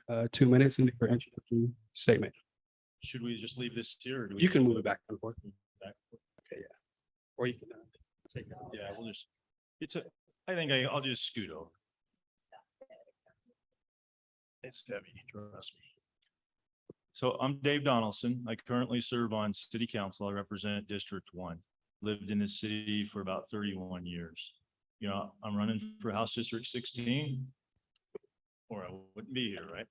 for 2 minutes and your introductory statement. Should we just leave this here? Or do we You can move it back and forth. back? Okay, yeah. Or you can take it out. Yeah, we'll just, I'll just scoot over. It's heavy, trust me. So I'm Dave Donaldson. I currently serve on city council. I represent District 1. Lived in the city for about 31 years. You know, I'm running for House District 16, or I wouldn't be here, right?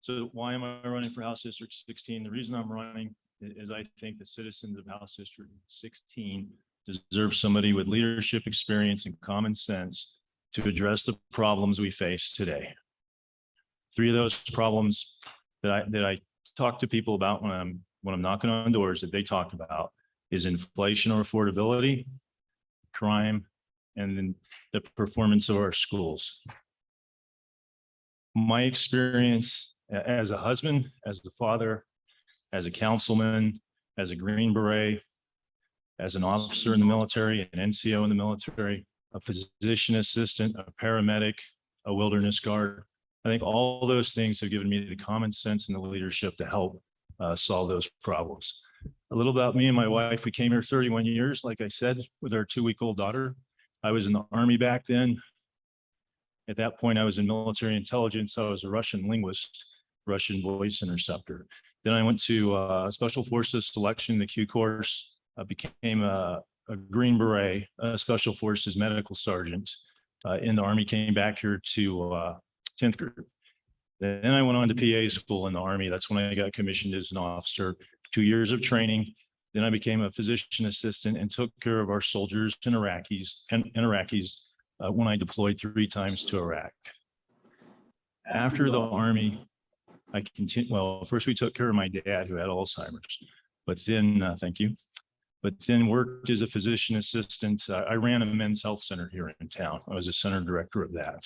So why am I running for House District 16? The reason I'm running is I think the citizens of House District 16 deserve somebody with leadership experience and common sense to address the problems we face today. 3 of those problems that I talk to people about when I'm knocking on doors that they talk about is inflation or affordability, crime, and then the performance of our schools. My experience as a husband, as the father, as a councilman, as a Green Beret, as an officer in the military, an NCO in the military, a physician assistant, a paramedic, a wilderness guard. I think all those things have given me the common sense and the leadership to help solve those problems. A little about me and my wife. We came here 31 years, like I said, with our 2-week-old daughter. I was in the Army back then. At that point, I was in military intelligence. I was a Russian linguist, Russian voice interceptor. Then I went to Special Forces selection, the Q course. I became a Green Beret, a Special Forces medical sergeant in the Army, came back here to 10th group. Then I went on to PA school in the Army. That's when I got commissioned as an officer, 2 years of training. Then I became a physician assistant and took care of our soldiers and Iraqis when I deployed 3 times to Iraq. After the Army, I continued. Well, first we took care of my dad who had Alzheimer's, but then, thank you. But then worked as a physician assistant. I ran a men's health center here in town. I was a center director of that.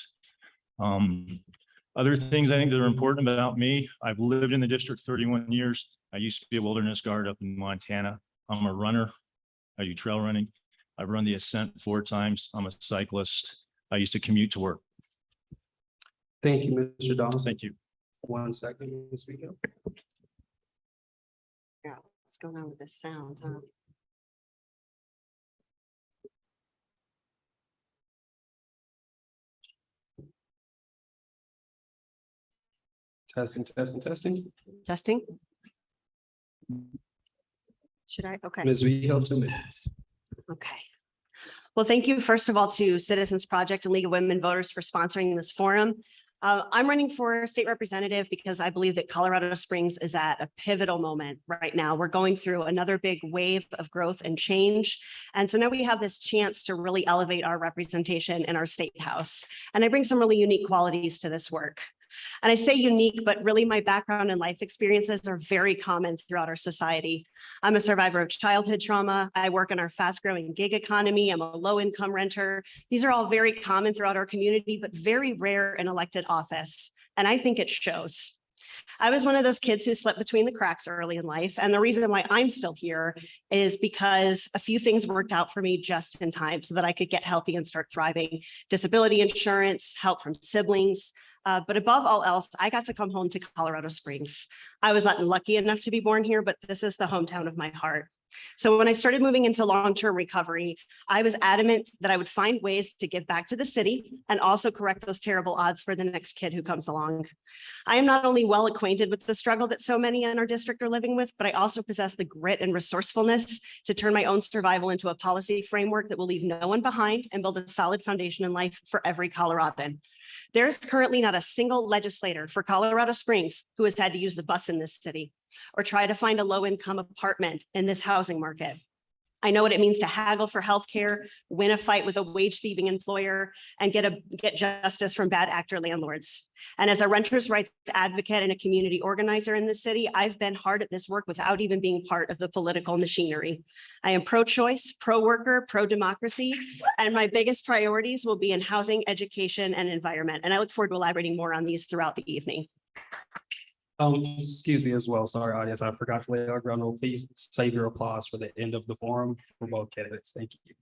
Other things I think that are important about me, I've lived in the district 31 years. I used to be a wilderness guard up in Montana. I'm a runner. I do trail running. I've run the Ascent 4 times. I'm a cyclist. I used to commute to work. Thank you, Mr. Donaldson. Thank you. 1 second, as we go. Yeah, what's going on with this sound, huh? Testing. Testing? Should I? Okay, Ms. Vehil, 2 minutes. okay. Well, thank you, first of all, to Citizens Project and League of Women Voters for sponsoring this forum. I'm running for state representative because I believe that Colorado Springs is at a pivotal moment right now. We're going through another big wave of growth and change. And so now we have this chance to really elevate our representation in our state house. And I bring some really unique qualities to this work. And I say unique, but really my background and life experiences are very common throughout our society. I'm a survivor of childhood trauma. I work in our fast-growing gig economy. I'm a low-income renter. These are all very common throughout our community, but very rare in elected office. And I think it shows. I was one of those kids who slipped between the cracks early in life. And the reason why I'm still here is because a few things worked out for me just in time so that I could get healthy and start thriving. Disability insurance, help from siblings. But above all else, I got to come home to Colorado Springs. I was lucky enough to be born here, but this is the hometown of my heart. So when I started moving into long-term recovery, I was adamant that I would find ways to give back to the city and also correct those terrible odds for the next kid who comes along. I am not only well acquainted with the struggle that so many in our district are living with, but I also possess the grit and resourcefulness to turn my own survival into a policy framework that will leave no one behind and build a solid foundation in life for every Coloradan. There's currently not a single legislator for Colorado Springs who has had to use the bus in this city or try to find a low-income apartment in this housing market. I know what it means to haggle for healthcare, win a fight with a wage-thieving employer, and get justice from bad actor landlords. And as a renters' rights advocate and a community organizer in the city, I've been hard at this work without even being part of the political machinery. I am pro-choice, pro-worker, pro-democracy, and my biggest priorities will be in housing, education, and environment. And I look forward to elaborating more on these throughout the evening. Excuse me as well. Sorry, audience. I forgot to lay our ground rule. Please save your applause for the end of the forum for both candidates. Thank you.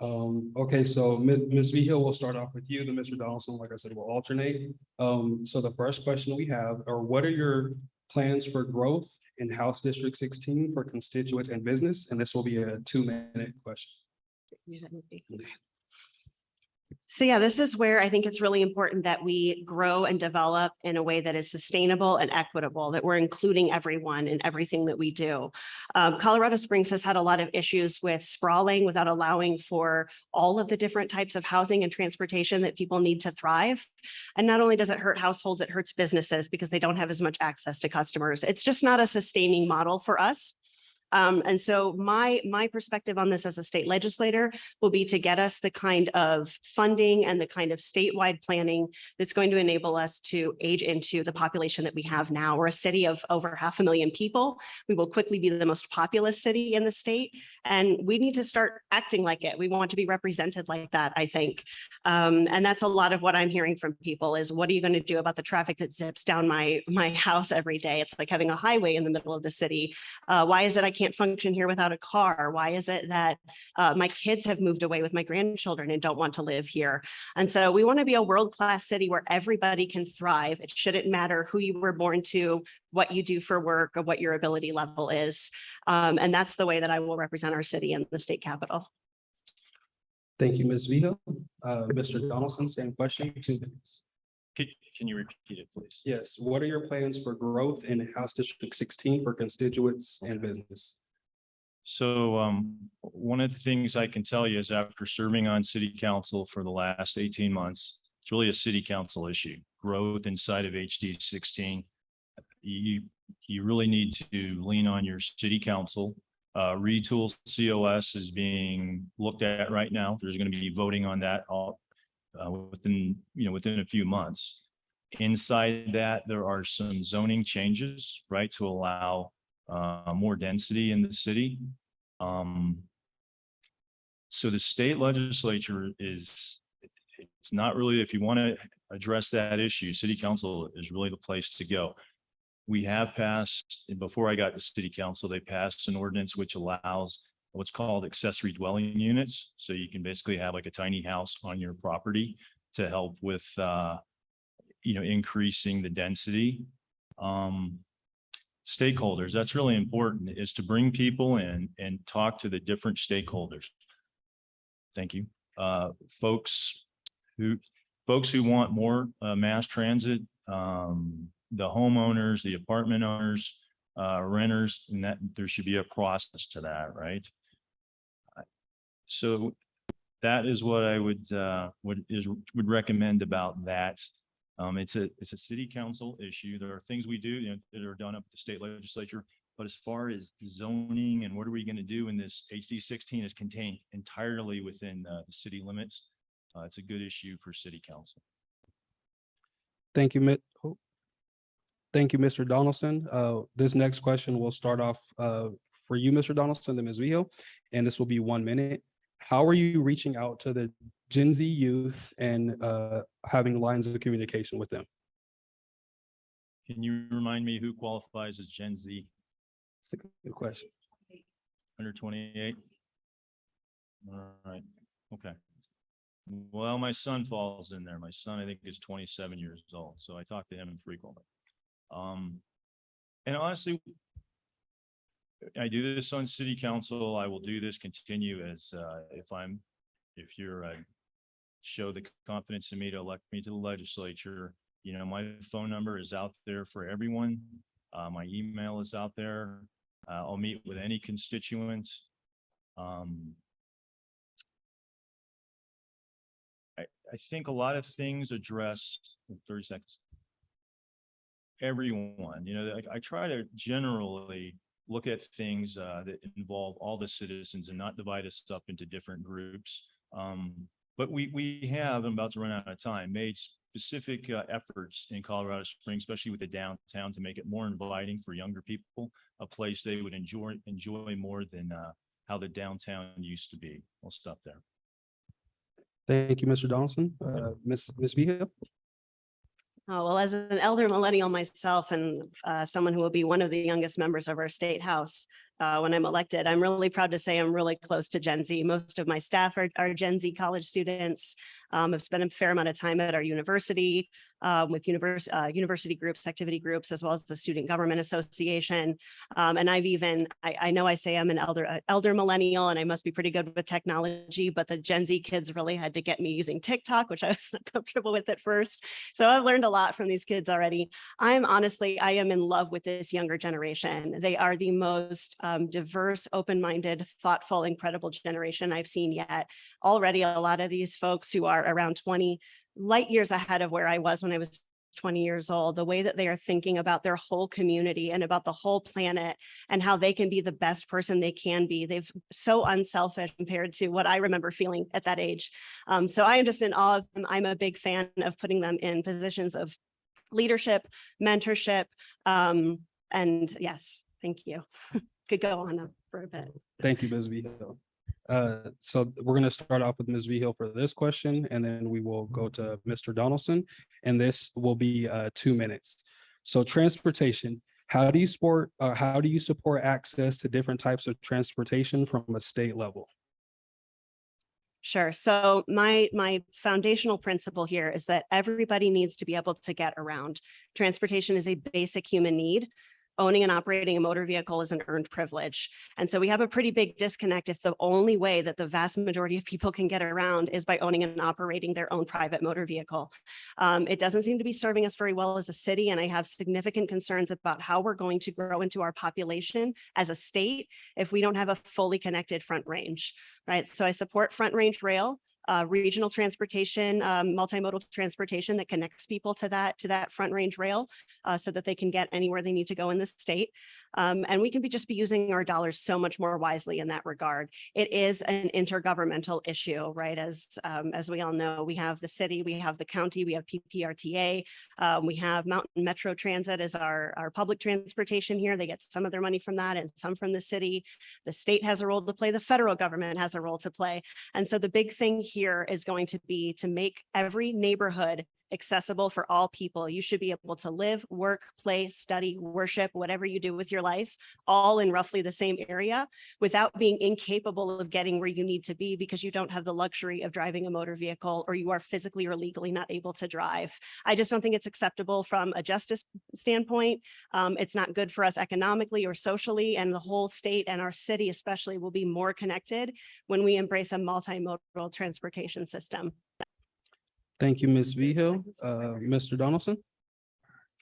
Okay, so Ms. Vihil, we'll start off with you, then Mr. Donaldson, like I said, will alternate. So the first question we have are what are your plans for growth in House District 16 for constituents and business? And this will be a 2-minute question. So yeah, this is where I think it's really important that we grow and develop in a way that is sustainable and equitable, that we're including everyone in everything that we do. Colorado Springs has had a lot of issues with sprawling without allowing for all of the different types of housing and transportation that people need to thrive. And not only does it hurt households, it hurts businesses because they don't have as much access to customers. It's just not a sustaining model for us. And so my perspective on this as a state legislator will be to get us the kind of funding and the kind of statewide planning that's going to enable us to age into the population that we have now. We're a city of over 500,000 people. We will quickly be the most populous city in the state, and we need to start acting like it. We want to be represented like that, I think. And that's a lot of what I'm hearing from people is, what are you going to do about the traffic that zips down my house every day? It's like having a highway in the middle of the city. Why is it I can't function here without a car? Why is it that my kids have moved away with my grandchildren and don't want to live here? And so we want to be a world-class city where everybody can thrive. It shouldn't matter who you were born to, what you do for work, or what your ability level is. And that's the way that I will represent our city in the state capitol. Thank you, Ms. Vihil. Mr. Donaldson, same question, 2 minutes. Can you repeat it, please? Yes, what are your plans for growth in House District 16 for constituents and business? So one of the things I can tell you is after serving on city council for the last 18 months, it's really a city council issue. Growth inside of HD 16. You really need to lean on your city council. Retool COS is being looked at right now. There's going to be voting on that within a few months. Inside that, there are some zoning changes, right, to allow more density in the city. So the state legislature it's not really, if you want to address that issue, city council is really the place to go. We have passed, before I got to city council, they passed an ordinance which allows what's called accessory dwelling units. So you can basically have like a tiny house on your property to help with, increasing the density. Stakeholders, that's really important, is to bring people in and talk to the different stakeholders. Thank you. Folks who want more mass transit, the homeowners, the apartment owners, renters, and that there should be a process to that, right? So that is what I would recommend about that. It's a city council issue. There are things we do that are done up at the state legislature, but as far as zoning and what are we going to do in this, HD 16 is contained entirely within the city limits. It's a good issue for city council. Thank you, Thank you, Mr. Donaldson. This next question will start off for you, Mr. Donaldson, then Ms. Vihil, and this will be 1 minute. How are you reaching out to the Gen Z youth and having lines of communication with them? Can you remind me who qualifies as Gen Z? That's a good question. Under 28? All right, okay. Well, my son falls in there. My son, I think, is 27 years old, so I talk to him frequently. And honestly, I do this on city council. I will do this, continue as if you're show the confidence in me to elect me to the legislature. My phone number is out there for everyone. My email is out there. I'll meet with any constituents. I think a lot of things address 30 seconds. Everyone, I try to generally look at things that involve all the citizens and not divide us up into different groups. But we have, I'm about to run out of time, made specific efforts in Colorado Springs, especially with the downtown, to make it more inviting for younger people, a place they would enjoy more than how the downtown used to be. I'll stop there. Thank you, Mr. Donaldson. Ms. Vihil? Oh, well, as an elder millennial myself and someone who will be one of the youngest members of our state house, when I'm elected. I'm really proud to say I'm really close to Gen Z. Most of my staff are Gen Z college students. I've spent a fair amount of time at our university with university groups, activity groups, as well as the Student Government Association. And I know I say I'm an elder millennial and I must be pretty good with technology, but the Gen Z kids really had to get me using TikTok, which I was not comfortable with at first. So I've learned a lot from these kids already. I am in love with this younger generation. They are the most diverse, open-minded, thoughtful, incredible generation I've seen yet. Already, a lot of these folks who are around 20 light years ahead of where I was when I was 20 years old, the way that they are thinking about their whole community and about the whole planet and how they can be the best person they can be. They've so unselfish compared to what I remember feeling at that age. So I am just in awe of them. I'm a big fan of putting them in positions of leadership, mentorship, and yes, thank you. Could go on for a bit. Thank you, Ms. Vigil. So we're going to start off with Ms. Vigil for this question, and then we will go to Mr. Donaldson, and this will be 2 minutes. So transportation, how do you support access to different types of transportation from a state level? Sure. So my foundational principle here is that everybody needs to be able to get around. Transportation is a basic human need. Owning and operating a motor vehicle is an earned privilege. And so we have a pretty big disconnect if the only way that the vast majority of people can get around is by owning and operating their own private motor vehicle. It doesn't seem to be serving us very well as a city, and I have significant concerns about how we're going to grow into our population as a state if we don't have a fully connected Front Range, right? So I support Front Range Rail. Regional transportation, multimodal transportation that connects people to that Front Range Rail so that they can get anywhere they need to go in the state. And we can just be using our dollars so much more wisely in that regard. It is an intergovernmental issue, right? As we all know, we have the city, we have the county, we have PPRTA, we have Mountain Metro Transit as our public transportation here. They get some of their money from that and some from the city. The state has a role to play, the federal government has a role to play. And so the big thing here is going to be to make every neighborhood accessible for all people. You should be able to live, work, play, study, worship, whatever you do with your life, all in roughly the same area without being incapable of getting where you need to be because you don't have the luxury of driving a motor vehicle or you are physically or legally not able to drive. I just don't think it's acceptable from a justice standpoint. It's not good for us economically or socially, and the whole state and our city especially will be more connected when we embrace a multimodal transportation system. Thank you, Ms. Vigil. Mr. Donaldson,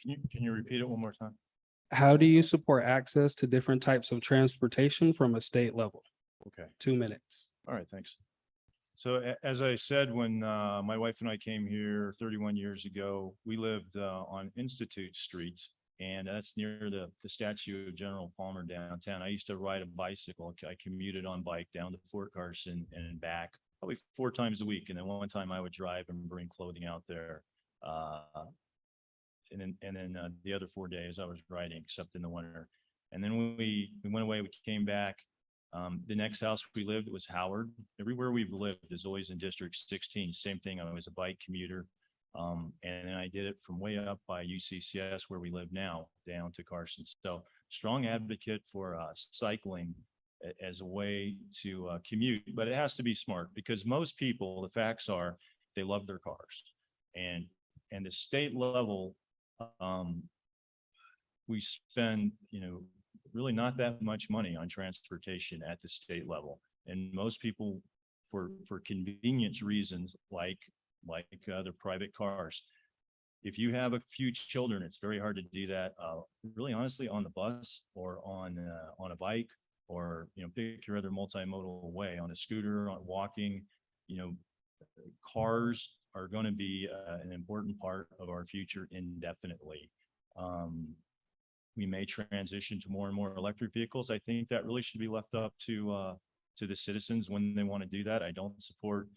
Can you repeat it one more time? how do you support access to different types of transportation from a state level? Okay. 2 minutes. All right, thanks. So as I said, when my wife and I came here 31 years ago, we lived on Institute Street, and that's near the statue of General Palmer downtown. I used to ride a bicycle. I commuted on bike down to Fort Carson and back probably 4 times a week. And then one time I would drive and bring clothing out there. And then the other 4 days I was riding, except in the winter. And then when we went away, we came back. The next house we lived was Howard. Everywhere we've lived is always in District 16. Same thing. I was a bike commuter. And then I did it from way up by UCCS where we live now down to Carson. So strong advocate for cycling as a way to commute, but it has to be smart because most people, the facts are, they love their cars. And the state level, we spend, really not that much money on transportation at the state level. And most people, for convenience reasons, like their private cars. If you have a few children, it's very hard to do that. Really, honestly, on the bus or on a bike, or pick your other multimodal way, on a scooter, on walking. Cars are going to be an important part of our future indefinitely. We may transition to more and more electric vehicles. I think that really should be left up to the citizens when they want to do that. I don't support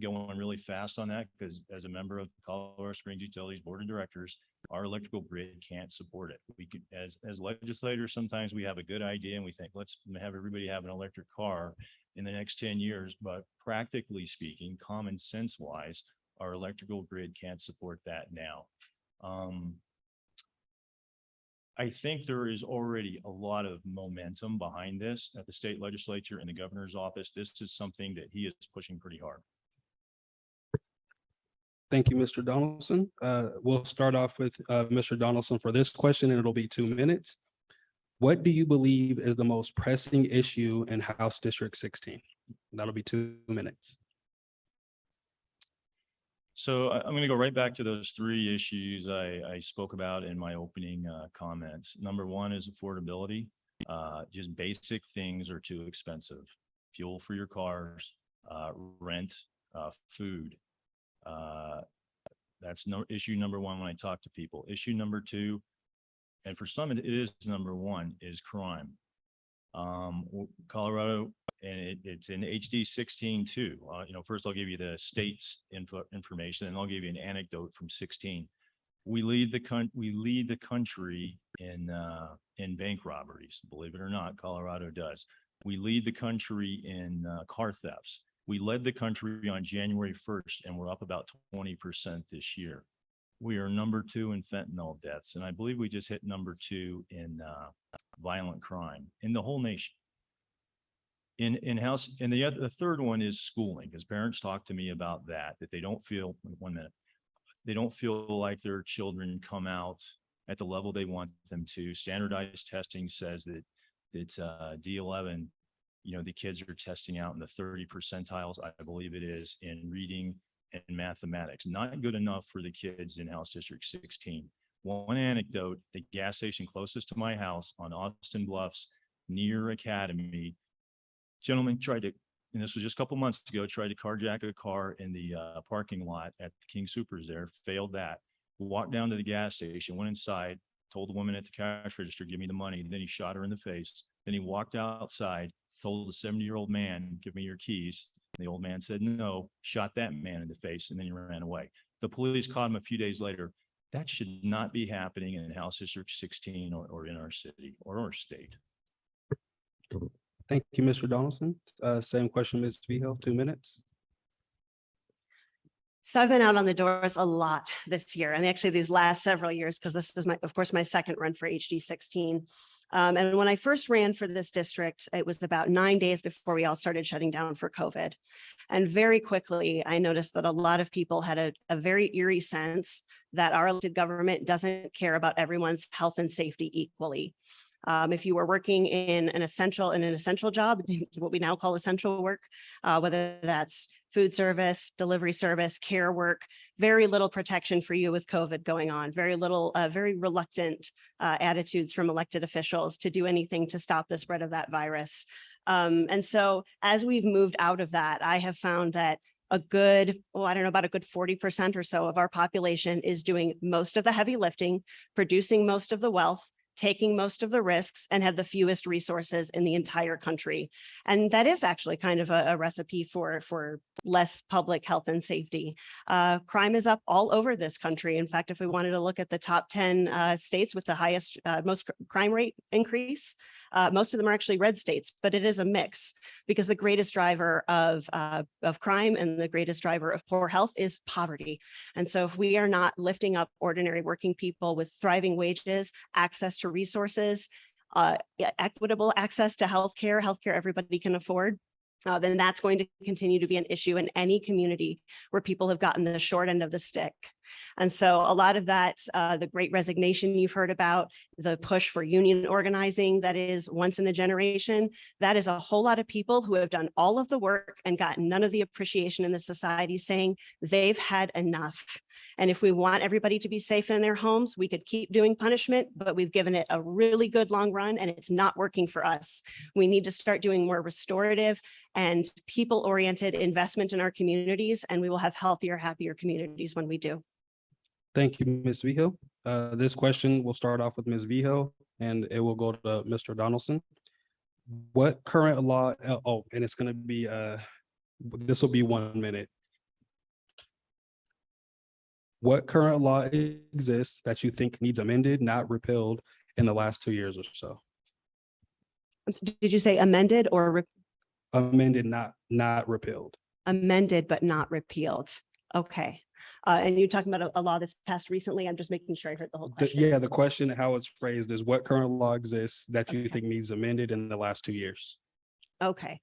going really fast on that because as a member of the Colorado Springs Utilities Board of Directors, our electrical grid can't support it. We could, as legislators, sometimes we have a good idea and we think, let's have everybody have an electric car in the next 10 years. But practically speaking, common sense wise, our electrical grid can't support that now. I think there is already a lot of momentum behind this at the state legislature and the governor's office. This is something that he is pushing pretty hard. Thank you, Mr. Donaldson. We'll start off with Mr. Donaldson for this question, and it'll be 2 minutes. What do you believe is the most pressing issue in House District 16? That'll be 2 minutes. So I'm going to go right back to those three issues I spoke about in my opening comments. Number one is affordability. Just basic things are too expensive. Fuel for your cars, rent, food. That's issue number one when I talk to people. Issue number two, and for some it is number one, is crime. Colorado, and it's in HD 16 too. First I'll give you the state's information, and I'll give you an anecdote from 16. We lead the country in bank robberies. Believe it or not, Colorado does. We lead the country in car thefts. We led the country on January 1st, and we're up about 20% this year. We are number 2 in fentanyl deaths, and I believe we just hit number 2 in violent crime in the whole nation. In house, and the third one is schooling, because parents talk to me about that they don't feel, they don't feel like their children come out at the level they want them to. Standardized testing says that D11, the kids are testing out in the 30 percentiles, I believe it is, in reading and mathematics. Not good enough for the kids in House District 16. One anecdote, the gas station closest to my house on Austin Bluffs near Academy, gentleman tried to, and this was just a couple months ago, tried to carjack a car in the parking lot at the King Soopers there, failed that. Walked down to the gas station, went inside, told the woman at the cash register, give me the money. Then he shot her in the face. Then he walked outside, told the 70-year-old man, give me your keys. The old man said no, shot that man in the face, and then he ran away. The police caught him a few days later. That should not be happening in House District 16 or in our city or our state. Thank you, Mr. Donaldson. Same question, Ms. Vigo, 2 minutes. So I've been out on the doors a lot this year, and actually these last several years, because this is of course, my second run for HD 16. And when I first ran for this district, it was about 9 days before we all started shutting down for COVID. And very quickly, I noticed that a lot of people had a very eerie sense that our elected government doesn't care about everyone's health and safety equally. If you were working in an essential job, what we now call essential work, whether that's food service, delivery service, care work, very little protection for you with COVID going on, very reluctant attitudes from elected officials to do anything to stop the spread of that virus. And so as we've moved out of that, I have found that a good, about a good 40% or so of our population is doing most of the heavy lifting, producing most of the wealth, taking most of the risks, and have the fewest resources in the entire country. And that is actually kind of a recipe for less public health and safety. Crime is up all over this country. In fact, if we wanted to look at the top 10 states with the highest, most crime rate increase, most of them are actually red states, but it is a mix, because the greatest driver of crime and the greatest driver of poor health is poverty. And so if we are not lifting up ordinary working people with thriving wages, access to resources, equitable access to healthcare everybody can afford, then that's going to continue to be an issue in any community where people have gotten the short end of the stick. And so a lot of that, the great resignation you've heard about, the push for union organizing that is once in a generation, that is a whole lot of people who have done all of the work and gotten none of the appreciation in the society, saying they've had enough. And if we want everybody to be safe in their homes, we could keep doing punishment, but we've given it a really good long run and it's not working for us. We need to start doing more restorative and people-oriented investment in our communities, and we will have healthier, happier communities when we do. Thank you, Ms. Vigo. This question will start off with Ms. Vigo, and it will go to Mr. Donaldson. What current law, and it's going to be, this will be 1 minute. What current law exists that you think needs amended, not repealed, in the last 2 years or so? Did you say amended or Amended, not repealed. amended but not repealed? Okay. And you're talking about a law that's passed recently. I'm just making sure I heard the whole question. Yeah, the question, how it's phrased is what current law exists that you Okay. think needs amended in the last 2 years? Okay.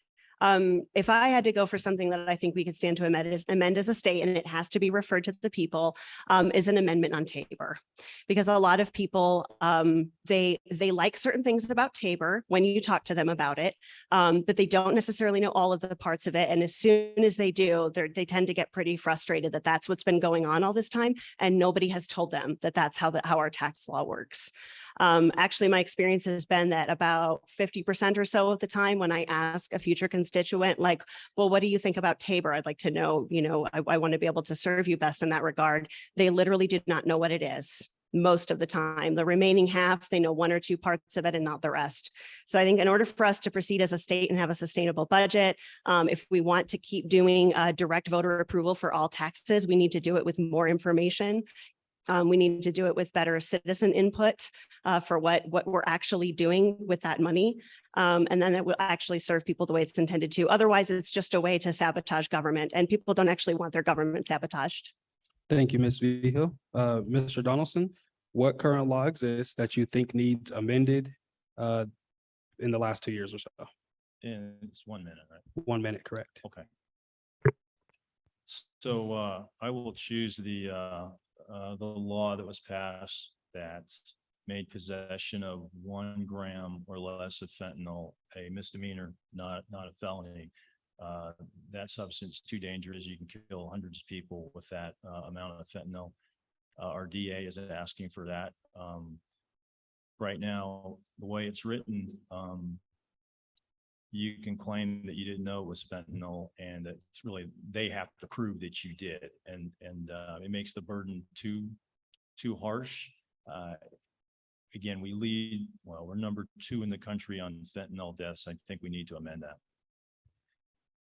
If I had to go for something that I think we could stand to amend as a state, and it has to be referred to the people, is an amendment on Tabor. Because a lot of people, they like certain things about Tabor when you talk to them about it, but they don't necessarily know all of the parts of it. And as soon as they do, they tend to get pretty frustrated that that's what's been going on all this time, and nobody has told them that that's how our tax law works. Actually, my experience has been that about 50% or so of the time when I ask a future constituent, like, well, what do you think about Tabor? I'd like to know, I want to be able to serve you best in that regard. They literally did not know what it is most of the time. The remaining half, they know one or two parts of it and not the rest. So I think in order for us to proceed as a state and have a sustainable budget, if we want to keep doing direct voter approval for all taxes, we need to do it with more information. We need to do it with better citizen input for what we're actually doing with that money. And then it will actually serve people the way it's intended to. Otherwise, it's just a way to sabotage government, and people don't actually want their government sabotaged. Thank you, Ms. Vigil. Mr. Donaldson, what current law exists that you think needs amended in the last 2 years or so? And it's 1 minute, right? 1 minute, correct? Okay. So I will choose the law that was passed that made possession of 1 gram or less of fentanyl a misdemeanor, not a felony. That substance is too dangerous. You can kill hundreds of people with that amount of fentanyl. Our DA is asking for that. Right now, the way it's written, you can claim that you didn't know it was fentanyl, and it's really, they have to prove that you did. And it makes the burden too harsh. Again, we're number 2 in the country on fentanyl deaths. I think we need to amend that.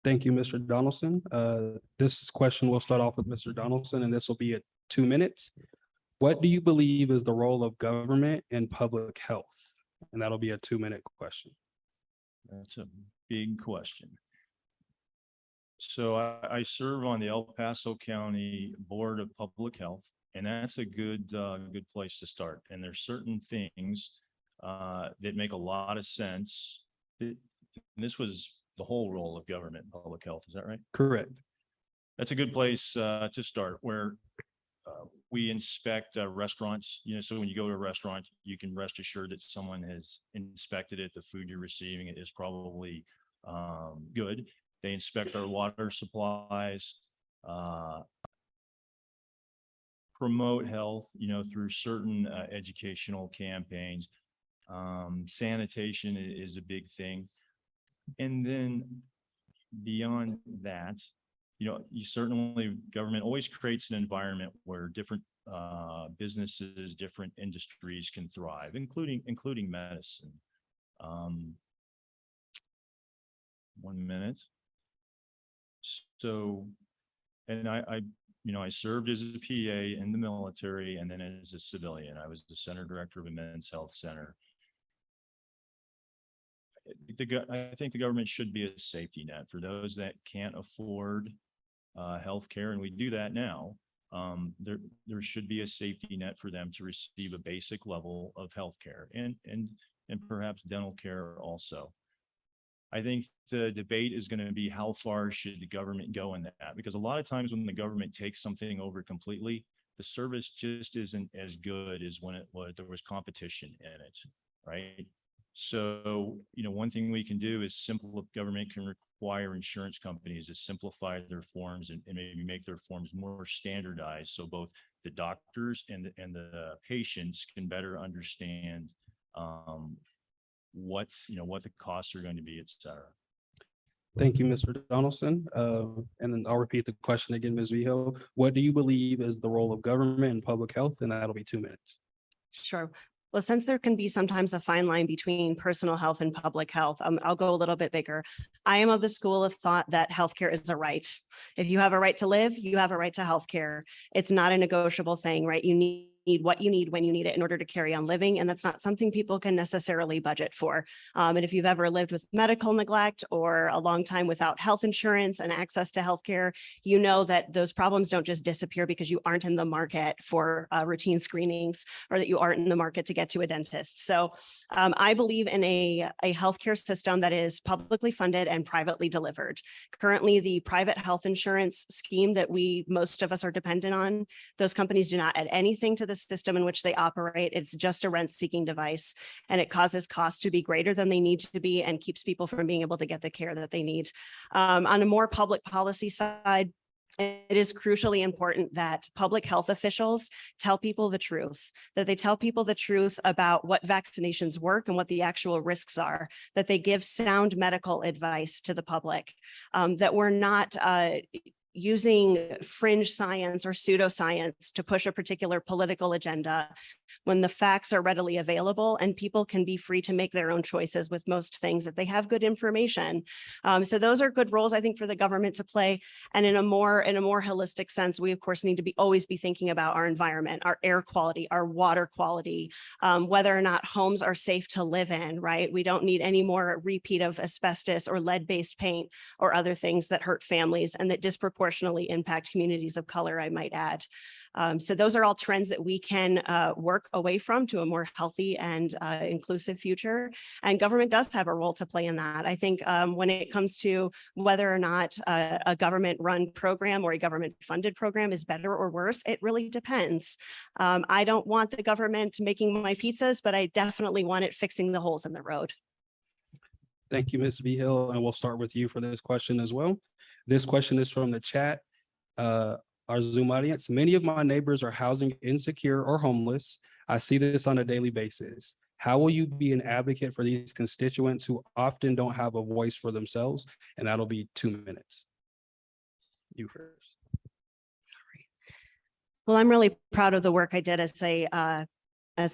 Thank you, Mr. Donaldson. This question will start off with Mr. Donaldson, and this will be at 2 minutes. What do you believe is the role of government in public health? And that'll be a 2-minute question. That's a big question. So I serve on the El Paso County Board of Public Health, and that's a good place to start. And there's certain things that make a lot of sense. This was the whole role of government in public health. Is that right? Correct. That's a good place to start, where we inspect restaurants. So when you go to a restaurant, you can rest assured that someone has inspected it. The food you're receiving is probably good. They inspect our water supplies, promote health, through certain educational campaigns. Sanitation is a big thing. And then beyond that, government always creates an environment where different businesses, different industries can thrive, including medicine. 1 minute. So, and I served as a PA in the military, and then as a civilian. I was the center director of a men's health center. I think the government should be a safety net for those that can't afford healthcare, and we do that now. There should be a safety net for them to receive a basic level of healthcare and perhaps dental care also. I think the debate is going to be how far should the government go in that, because a lot of times when the government takes something over completely, the service just isn't as good as when there was competition in it, right? So, one thing we can do is government can require insurance companies to simplify their forms and maybe make their forms more standardized, so both the doctors and the patients can better understand what the costs are going to be, et cetera. Thank you, Mr. Donaldson. And then I'll repeat the question again, Ms. Vigil. What do you believe is the role of government in public health? And that'll be 2 minutes. Sure. Well, since there can be sometimes a fine line between personal health and public health, I'll go a little bit bigger. I am of the school of thought that healthcare is a right. If you have a right to live, you have a right to healthcare. It's not a negotiable thing, right? You need what you need when you need it in order to carry on living. And that's not something people can necessarily budget for. And if you've ever lived with medical neglect or a long time without health insurance and access to healthcare, you know that those problems don't just disappear because you aren't in the market for routine screenings or that you aren't in the market to get to a dentist. So I believe in a healthcare system that is publicly funded and privately delivered. Currently, the private health insurance scheme that most of us are dependent on, those companies do not add anything to the system in which they operate. It's just a rent-seeking device, and it causes costs to be greater than they need to be and keeps people from being able to get the care that they need. On a more public policy side, it is crucially important that public health officials tell people the truth, that they tell people the truth about what vaccinations work and what the actual risks are, that they give sound medical advice to the public, that we're not using fringe science or pseudoscience to push a particular political agenda when the facts are readily available and people can be free to make their own choices with most things if they have good information. So those are good roles, I think, for the government to play. And in a more holistic sense, we of course need to always be thinking about our environment, our air quality, our water quality, whether or not homes are safe to live in, right? We don't need any more repeat of asbestos or lead-based paint or other things that hurt families and that disproportionately impact communities of color, I might add. So those are all trends that we can work away from to a more healthy and inclusive future. And government does have a role to play in that. I think when it comes to whether or not a government-run program or a government-funded program is better or worse, it really depends. I don't want the government making my pizzas, but I definitely want it fixing the holes in the road. Thank you, Ms. Vigil, and we'll start with you for this question as well. This question is from the chat. Our Zoom audience. Many of my neighbors are housing insecure or homeless. I see this on a daily basis. How will you be an advocate for these constituents who often don't have a voice for themselves? And that'll be 2 minutes. You first. Well, I'm really proud of the work I did as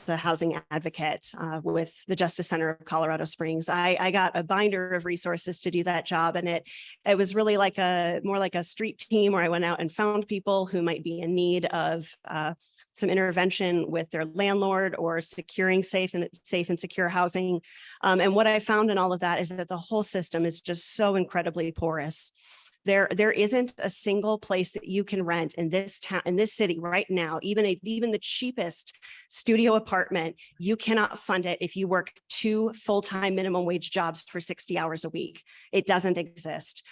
a housing advocate with the Justice Center of Colorado Springs. I got a binder of resources to do that job, and it was really like more like a street team where I went out and found people who might be in need of some intervention with their landlord or securing safe and secure housing. And what I found in all of that is that the whole system is just so incredibly porous. There isn't a single place that you can rent in this town, in this city right now, even the cheapest studio apartment, you cannot fund it if you work 2 full-time minimum wage jobs for 60 hours a week. It doesn't exist.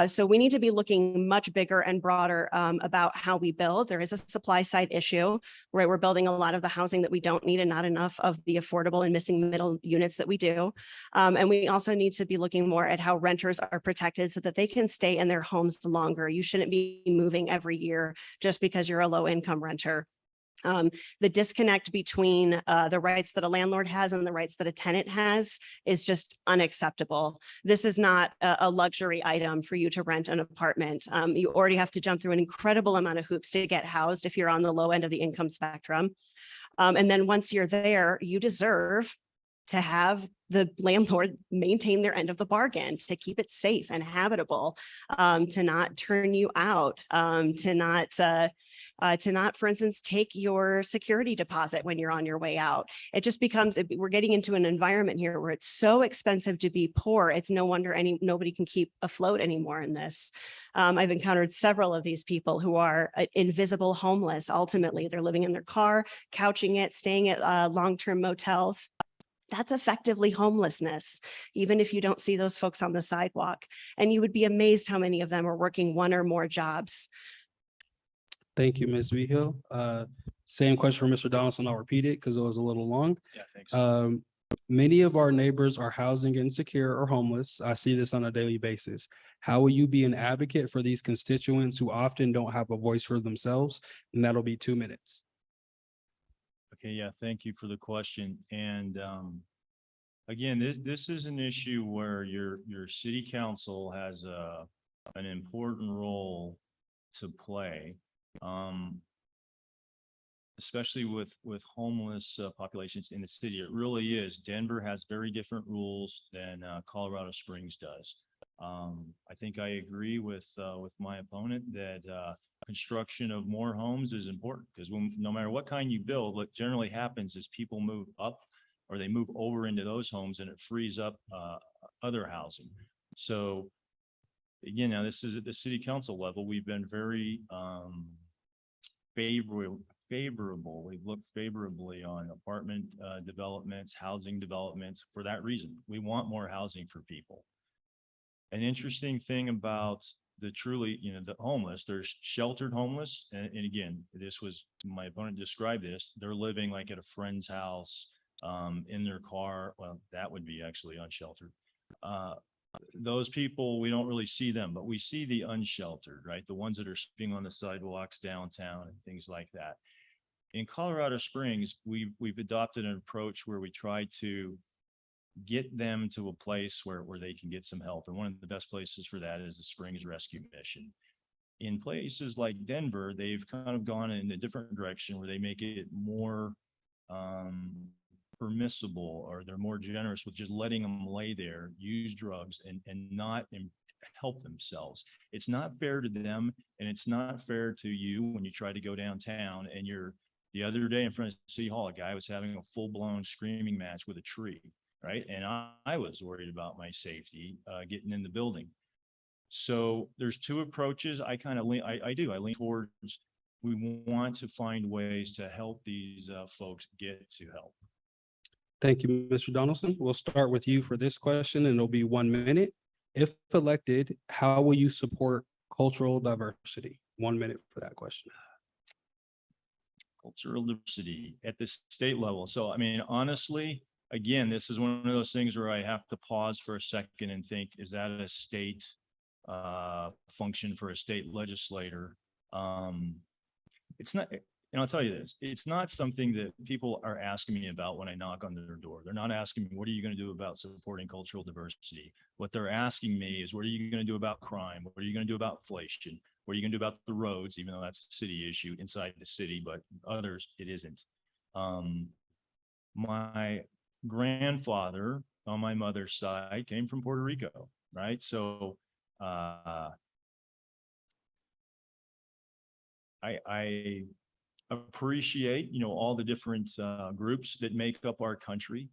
So we need to be looking much bigger and broader about how we build. There is a supply side issue where we're building a lot of the housing that we don't need and not enough of the affordable and missing middle units that we do. And we also need to be looking more at how renters are protected so that they can stay in their homes longer. You shouldn't be moving every year just because you're a low income renter. The disconnect between the rights that a landlord has and the rights that a tenant has is just unacceptable. This is not a luxury item for you to rent an apartment. You already have to jump through an incredible amount of hoops to get housed if you're on the low end of the income spectrum. And then once you're there, you deserve to have the landlord maintain their end of the bargain, to keep it safe and habitable, to not turn you out, to not, for instance, take your security deposit when you're on your way out. It just becomes, we're getting into an environment here where it's so expensive to be poor. It's no wonder nobody can keep afloat anymore in this. I've encountered several of these people who are invisible homeless. Ultimately, they're living in their car, couching it, staying at long-term motels. That's effectively homelessness, even if you don't see those folks on the sidewalk. And you would be amazed how many of them are working 1 or more jobs. Thank you, Ms. Vigil. Same question for Mr. Donaldson. I'll repeat it because it was a little long. Yeah, thanks. Many of our neighbors are housing insecure or homeless. I see this on a daily basis. How will you be an advocate for these constituents who often don't have a voice for themselves? And that'll be 2 minutes. Okay, yeah, thank you for the question. And again, this is an issue where your city council has an important role to play, especially with homeless populations in the city. It really is. Denver has very different rules than Colorado Springs does. I think I agree with my opponent that construction of more homes is important because no matter what kind you build, what generally happens is people move up or they move over into those homes and it frees up other housing. So again, now this is at the city council level. We've been very favorable. We've looked favorably on apartment developments, housing developments for that reason. We want more housing for people. An interesting thing about the truly, the homeless, there's sheltered homeless. And again, this was, my opponent described this, they're living like at a friend's house, in their car. Well, that would be actually unsheltered. Those people, we don't really see them, but we see the unsheltered, right? The ones that are sleeping on the sidewalks downtown and things like that. In Colorado Springs, we've adopted an approach where we try to get them to a place where they can get some help. And one of the best places for that is the Springs Rescue Mission. In places like Denver, they've kind of gone in a different direction where they make it more permissible, or they're more generous with just letting them lay there, use drugs and not help themselves. It's not fair to them, and it's not fair to you when you try to go downtown and the other day in front of City Hall, a guy was having a full-blown screaming match with a tree, right? And I was worried about my safety getting in the building. So there's two approaches. I lean towards, we want to find ways to help these folks get to help. Thank you, Mr. Donaldson. We'll start with you for this question, and it'll be 1 minute. If elected, how will you support cultural diversity? 1 minute for that question. Cultural diversity at the state level. So, I mean, honestly, again, this is one of those things where I have to pause for a second and think, is that a state function for a state legislator? It's not, and I'll tell you this, it's not something that people are asking me about when I knock on their door. They're not asking me, what are you going to do about supporting cultural diversity? What they're asking me is, what are you going to do about crime? What are you going to do about inflation? What are you going to do about the roads, even though that's a city issue inside the city, but others, it isn't. My grandfather on my mother's side came from Puerto Rico, right? So I appreciate, all the different groups that make up our country.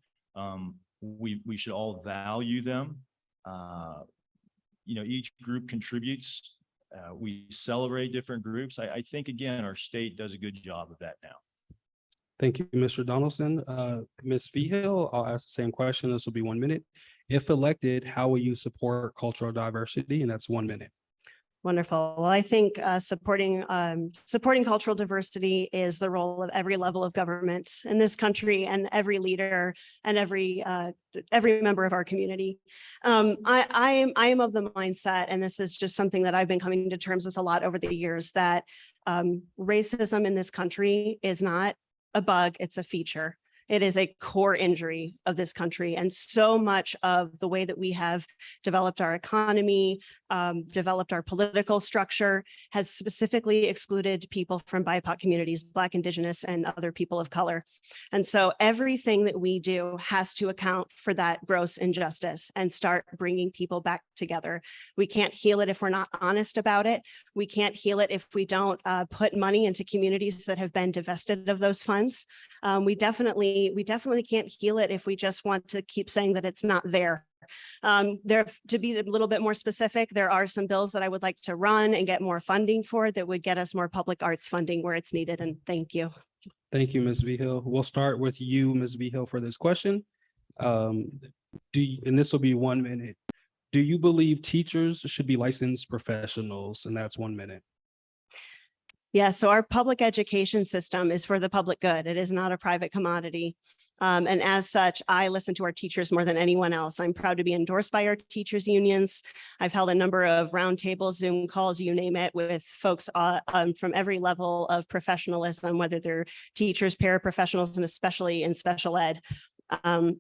We should all value them. Each group contributes. We celebrate different groups. I think, again, our state does a good job of that now. Thank you, Mr. Donaldson. Ms. Vigil, I'll ask the same question. This will be 1 minute. If elected, how will you support cultural diversity? And that's 1 minute. Wonderful. Well, I think supporting cultural diversity is the role of every level of government in this country, and every leader and every member of our community. I am of the mindset, and this is just something that I've been coming to terms with a lot over the years, that racism in this country is not a bug, it's a feature. It is a core injury of this country. And so much of the way that we have developed our economy, developed our political structure, has specifically excluded people from BIPOC communities, Black, Indigenous, and other people of color. And so everything that we do has to account for that gross injustice and start bringing people back together. We can't heal it if we're not honest about it. We can't heal it if we don't put money into communities that have been divested of those funds. We definitely can't heal it if we just want to keep saying that it's not there. To be a little bit more specific, there are some bills that I would like to run and get more funding for that would get us more public arts funding where it's needed. And thank you. Thank you, Ms. Vigil. We'll start with you, Ms. Vigil, for this question. And this will be 1 minute. Do you believe teachers should be licensed professionals? And that's 1 minute. Yeah, so our public education system is for the public good. It is not a private commodity. And as such, I listen to our teachers more than anyone else. I'm proud to be endorsed by our teachers unions. I've held a number of roundtables, Zoom calls, you name it, with folks from every level of professionalism, whether they're teachers, paraprofessionals, and especially in special ed.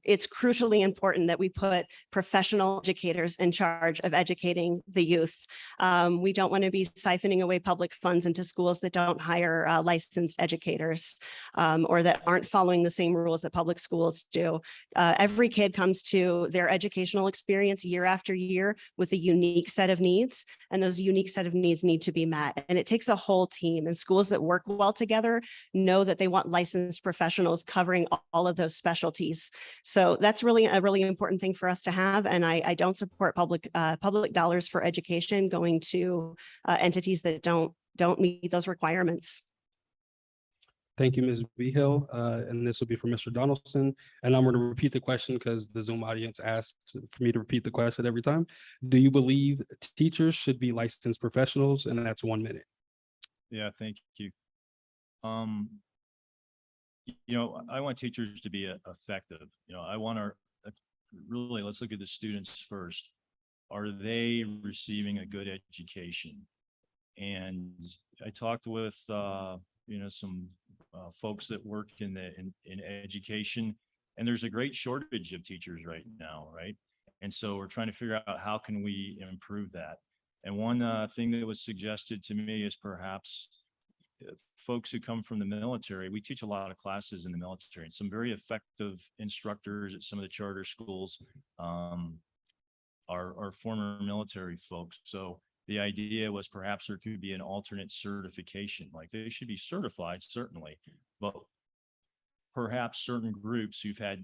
It's crucially important that we put professional educators in charge of educating the youth. We don't want to be siphoning away public funds into schools that don't hire licensed educators or that aren't following the same rules that public schools do. Every kid comes to their educational experience year after year with a unique set of needs, and those unique set of needs need to be met. And it takes a whole team, and schools that work well together know that they want licensed professionals covering all of those specialties. So that's really a really important thing for us to have. And I don't support public dollars for education going to entities that don't meet those requirements. Thank you, Ms. Behill. And this will be for Mr. Donaldson. And I'm going to repeat the question because the Zoom audience asked for me to repeat the question every time. Do you believe teachers should be licensed professionals? And that's 1 minute. Yeah, thank you. I want teachers to be effective. I want really, let's look at the students first. Are they receiving a good education? And I talked with, some folks that work in education, and there's a great shortage of teachers right now, right? And so we're trying to figure out how can we improve that. And one thing that was suggested to me is perhaps folks who come from the military. We teach a lot of classes in the military, and some very effective instructors at some of the charter schools are former military folks. So the idea was perhaps there could be an alternate certification, like they should be certified, certainly, but perhaps certain groups who've had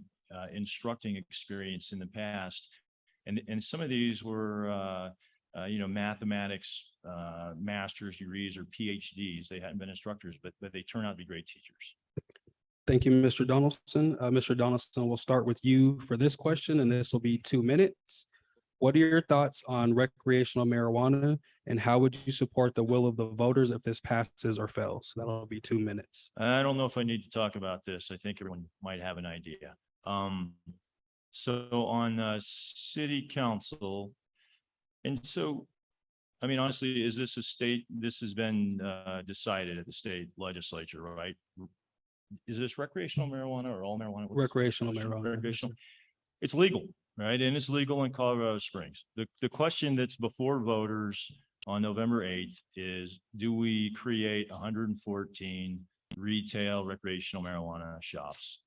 instructing experience in the past, and some of these were mathematics master's degrees or PhDs. They hadn't been instructors, but they turn out to be great teachers. Thank you, Mr. Donaldson. Mr. Donaldson, we'll start with you for this question, and this will be 2 minutes. What are your thoughts on recreational marijuana, and how would you support the will of the voters if this passes or fails? That'll be 2 minutes. I don't know if I need to talk about this. I think everyone might have an idea. So on city council, and so, I mean, honestly, is this this has been decided at the state legislature, right? Is this recreational marijuana or all marijuana? Recreational marijuana. Recreational. It's legal, right? And it's legal in Colorado Springs. The question that's before voters on November 8th is, do we create 114 retail recreational marijuana shops?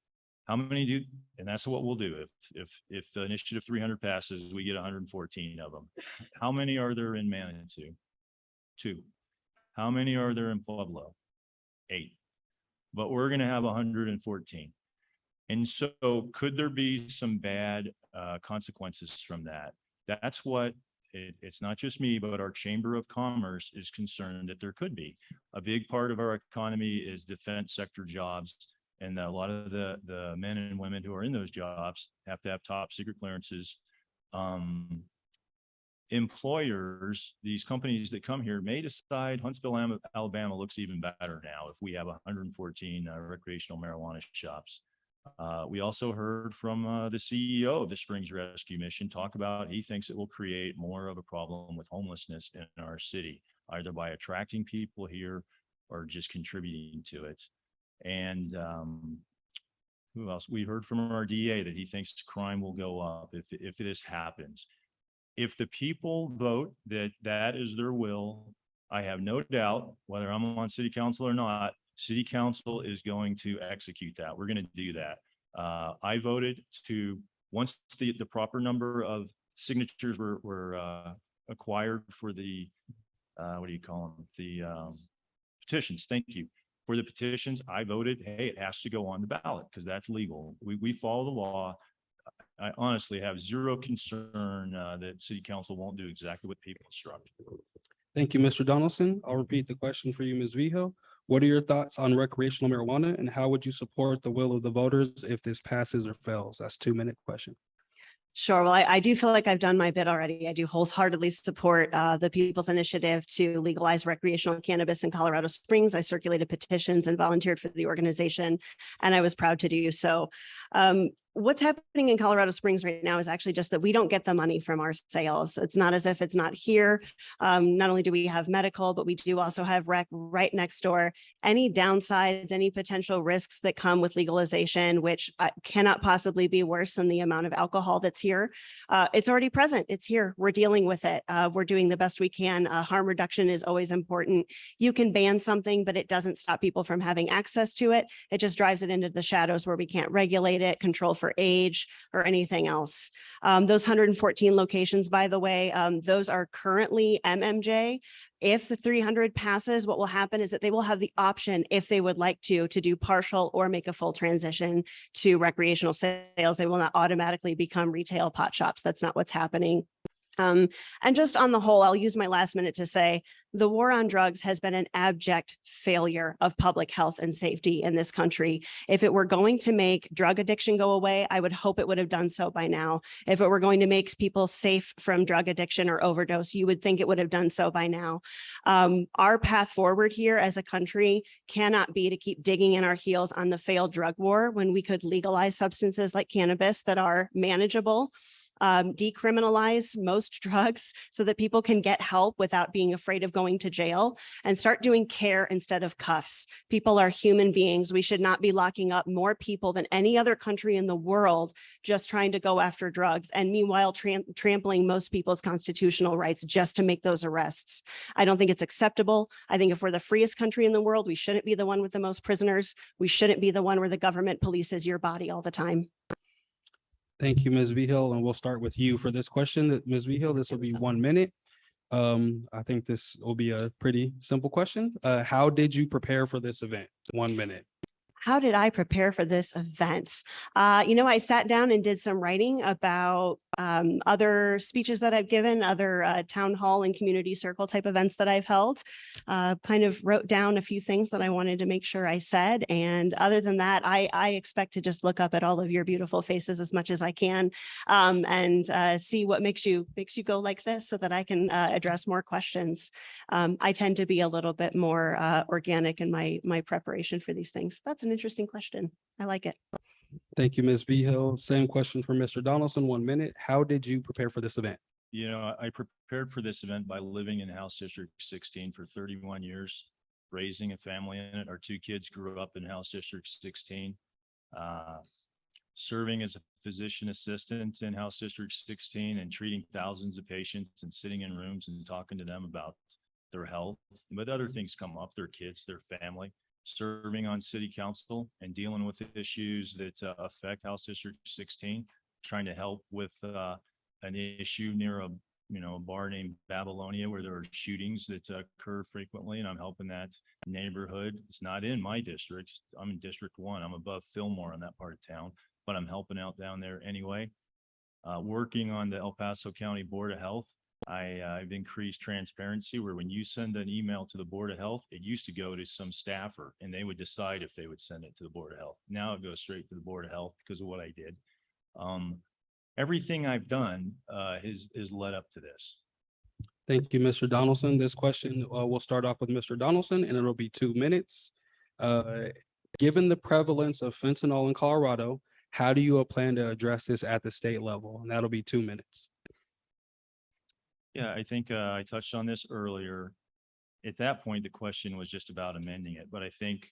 How many do? And that's what we'll do. If initiative 300 passes, we get 114 of them. How many are there in Manitou? 2. How many are there in Pueblo? 8. But we're going to have 114. And so could there be some bad consequences from that? That's what it's not just me, but our Chamber of Commerce is concerned that there could be. A big part of our economy is defense sector jobs. And a lot of the men and women who are in those jobs have to have top secret clearances. Employers, these companies that come here may decide Huntsville, Alabama looks even better now if we have 114 recreational marijuana shops. We also heard from the CEO of the Springs Rescue Mission talk about he thinks it will create more of a problem with homelessness in our city, either by attracting people here or just contributing to it. And who else? We heard from our DA that he thinks crime will go up if this happens. If the people vote that is their will, I have no doubt, whether I'm on city council or not, city council is going to execute that. We're going to do that. I voted to, once the proper number of signatures were acquired for the, what do you call them? The petitions. Thank you. For the petitions, I voted, hey, it has to go on the ballot because that's legal. We follow the law. I honestly have zero concern that city council won't do exactly what people instruct. Thank you, Mr. Donaldson. I'll repeat the question for you, Ms. Vigil. What are your thoughts on recreational marijuana, and how would you support the will of the voters if this passes or fails? That's 2 minute question. Sure. Well, I do feel like I've done my bit already. I do wholeheartedly support the People's Initiative to legalize recreational cannabis in Colorado Springs. I circulated petitions and volunteered for the organization, and I was proud to do so. what's happening in Colorado Springs right now is actually just that we don't get the money from our sales. It's not as if it's not here. Not only do we have medical, but we do also have rec right next door. Any downsides, any potential risks that come with legalization, which cannot possibly be worse than the amount of alcohol that's here. It's already present. It's here. We're dealing with it. We're doing the best we can. Harm reduction is always important. You can ban something, but it doesn't stop people from having access to it. It just drives it into the shadows where we can't regulate it, control for age or anything else. Those 114 locations, by the way, those are currently MMJ. If the 300 passes, what will happen is that they will have the option, if they would like to do partial or make a full transition to recreational sales. They will not automatically become retail pot shops. That's not what's happening. And just on the whole, I'll use my last minute to say the war on drugs has been an abject failure of public health and safety in this country. If it were going to make drug addiction go away, I would hope it would have done so by now. If it were going to make people safe from drug addiction or overdose, you would think it would have done so by now. Our path forward here as a country cannot be to keep digging in our heels on the failed drug war when we could legalize substances like cannabis that are manageable. Decriminalize most drugs so that people can get help without being afraid of going to jail, and start doing care instead of cuffs. People are human beings. We should not be locking up more people than any other country in the world just trying to go after drugs, and meanwhile trampling most people's constitutional rights just to make those arrests. I don't think it's acceptable. I think if we're the freest country in the world, we shouldn't be the one with the most prisoners. We shouldn't be the one where the government polices your body all the time. Thank you, Ms. Vigil, and we'll start with you for this question. Ms. Vigil, this will be 1 minute. I think this will be a pretty simple question. How did you prepare for this event? 1 minute. How did I prepare for this event? I sat down and did some writing about other speeches that I've given, other town hall and community circle type events that I've held. Kind of wrote down a few things that I wanted to make sure I said. And other than that, I expect to just look up at all of your beautiful faces as much as I can, and see what makes you go like this so that I can address more questions. I tend to be a little bit more organic in my preparation for these things. That's an interesting question. I like it. Thank you, Ms. Vigil. Same question for Mr. Donaldson, 1 minute. How did you prepare for this event? I prepared for this event by living in House District 16 for 31 years, raising a family in it. Our 2 kids grew up in House District 16. Serving as a physician assistant in House District 16 and treating thousands of patients and sitting in rooms and talking to them about their health. But other things come up, their kids, their family. Serving on city council and dealing with issues that affect House District 16, trying to help with an issue near a bar named Babylonia where there are shootings that occur frequently, and I'm helping that neighborhood. It's not in my district. I'm in District 1. I'm above Fillmore on that part of town, but I'm helping out down there anyway. Working on the El Paso County Board of Health. I've increased transparency where when you send an email to the Board of Health, it used to go to some staffer and they would decide if they would send it to the Board of Health. Now it goes straight to the Board of Health because of what I did. Everything I've done is led up to this. Thank you, Mr. Donaldson. This question, we'll start off with Mr. Donaldson and it'll be 2 minutes. Given the prevalence of fentanyl in Colorado, how do you plan to address this at the state level? And that'll be 2 minutes. Yeah, I think I touched on this earlier. At that point, the question was just about amending it, but I think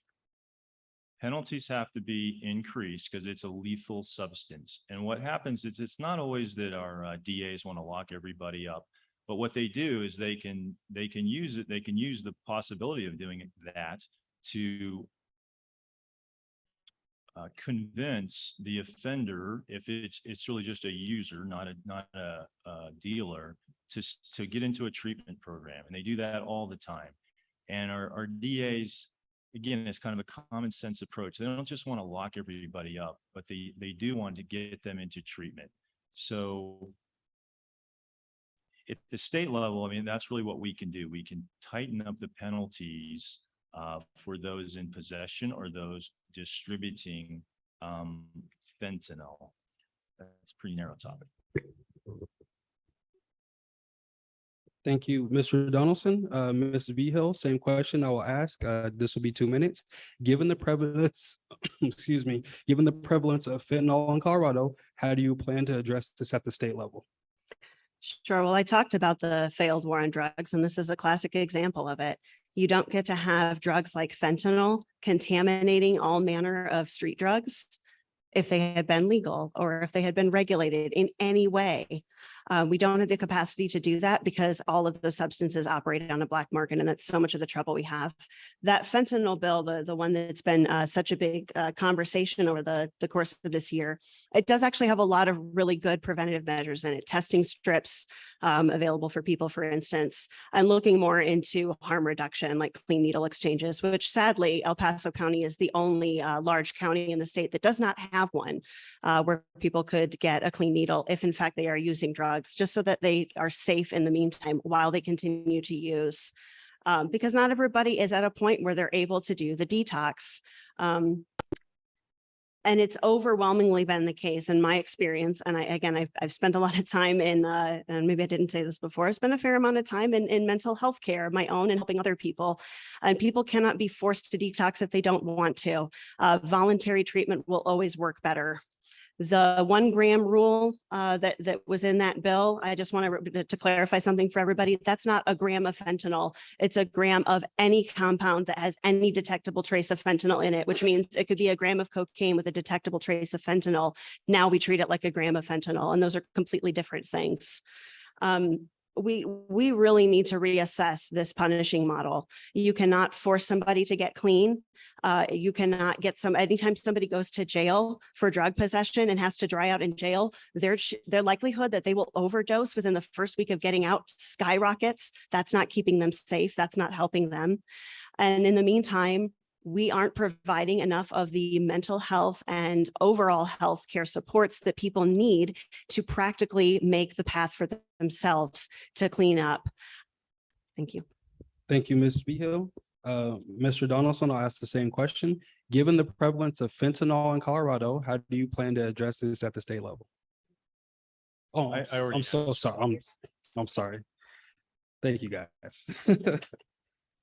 penalties have to be increased because it's a lethal substance. And what happens is it's not always that our DAs want to lock everybody up, but what they do is they can use it. They can use the possibility of doing that to convince the offender, if it's really just a user, not a dealer, to get into a treatment program. And they do that all the time. And our DAs, again, it's kind of a common sense approach. They don't just want to lock everybody up, but they do want to get them into treatment. So at the state level, I mean, that's really what we can do. We can tighten up the penalties for those in possession or those distributing fentanyl. That's a pretty narrow topic. Thank you, Mr. Donaldson. Ms. Vihil, same question I will ask. This will be 2 minutes. Given the prevalence, excuse me, given the prevalence of fentanyl in Colorado, how do you plan to address this at the state level? Sure. Well, I talked about the failed war on drugs, and this is a classic example of it. You don't get to have drugs like fentanyl contaminating all manner of street drugs if they had been legal or if they had been regulated in any way. We don't have the capacity to do that because all of those substances operate on a black market, and that's so much of the trouble we have. That fentanyl bill, the one that's been such a big conversation over the course of this year, it does actually have a lot of really good preventative measures in it. Testing strips available for people, for instance, and looking more into harm reduction, like clean needle exchanges, which sadly, El Paso County is the only large county in the state that does not have one where people could get a clean needle if in fact they are using drugs, just so that they are safe in the meantime while they continue to use. Because not everybody is at a point where they're able to do the detox. And it's overwhelmingly been the case in my experience. And I've spent a lot of time in, and maybe I didn't say this before, I spent a fair amount of time in mental health care, my own, and helping other people. And people cannot be forced to detox if they don't want to. Voluntary treatment will always work better. The 1 gram rule that was in that bill, I just want to clarify something for everybody. That's not a gram of fentanyl. It's a gram of any compound that has any detectable trace of fentanyl in it, which means it could be a gram of cocaine with a detectable trace of fentanyl. Now we treat it like a gram of fentanyl, and those are completely different things. We really need to reassess this punishing model. You cannot force somebody to get clean. You cannot get anytime somebody goes to jail for drug possession and has to dry out in jail, their likelihood that they will overdose within the first week of getting out skyrockets. That's not keeping them safe. That's not helping them. And in the meantime, we aren't providing enough of the mental health and overall health care supports that people need to practically make the path for themselves to clean up. Thank you. Thank you, Ms. Vihil. Mr. Donaldson, I'll ask the same question. Given the prevalence of fentanyl in Colorado, how do you plan to address this at the state level? Oh, I already I'm so answered. sorry. I'm sorry. Thank you, guys.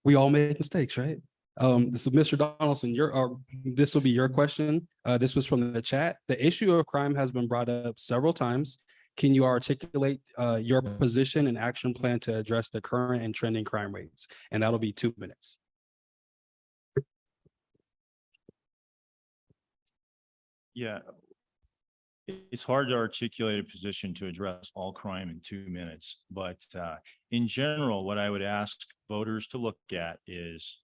We all make mistakes, right? So Mr. Donaldson, this will be your question. This was from the chat. The issue of crime has been brought up several times. Can you articulate your position and action plan to address the current and trending crime rates? And that'll be 2 minutes. Yeah. It's hard to articulate a position to address all crime in 2 minutes, but in general, what I would ask voters to look at is,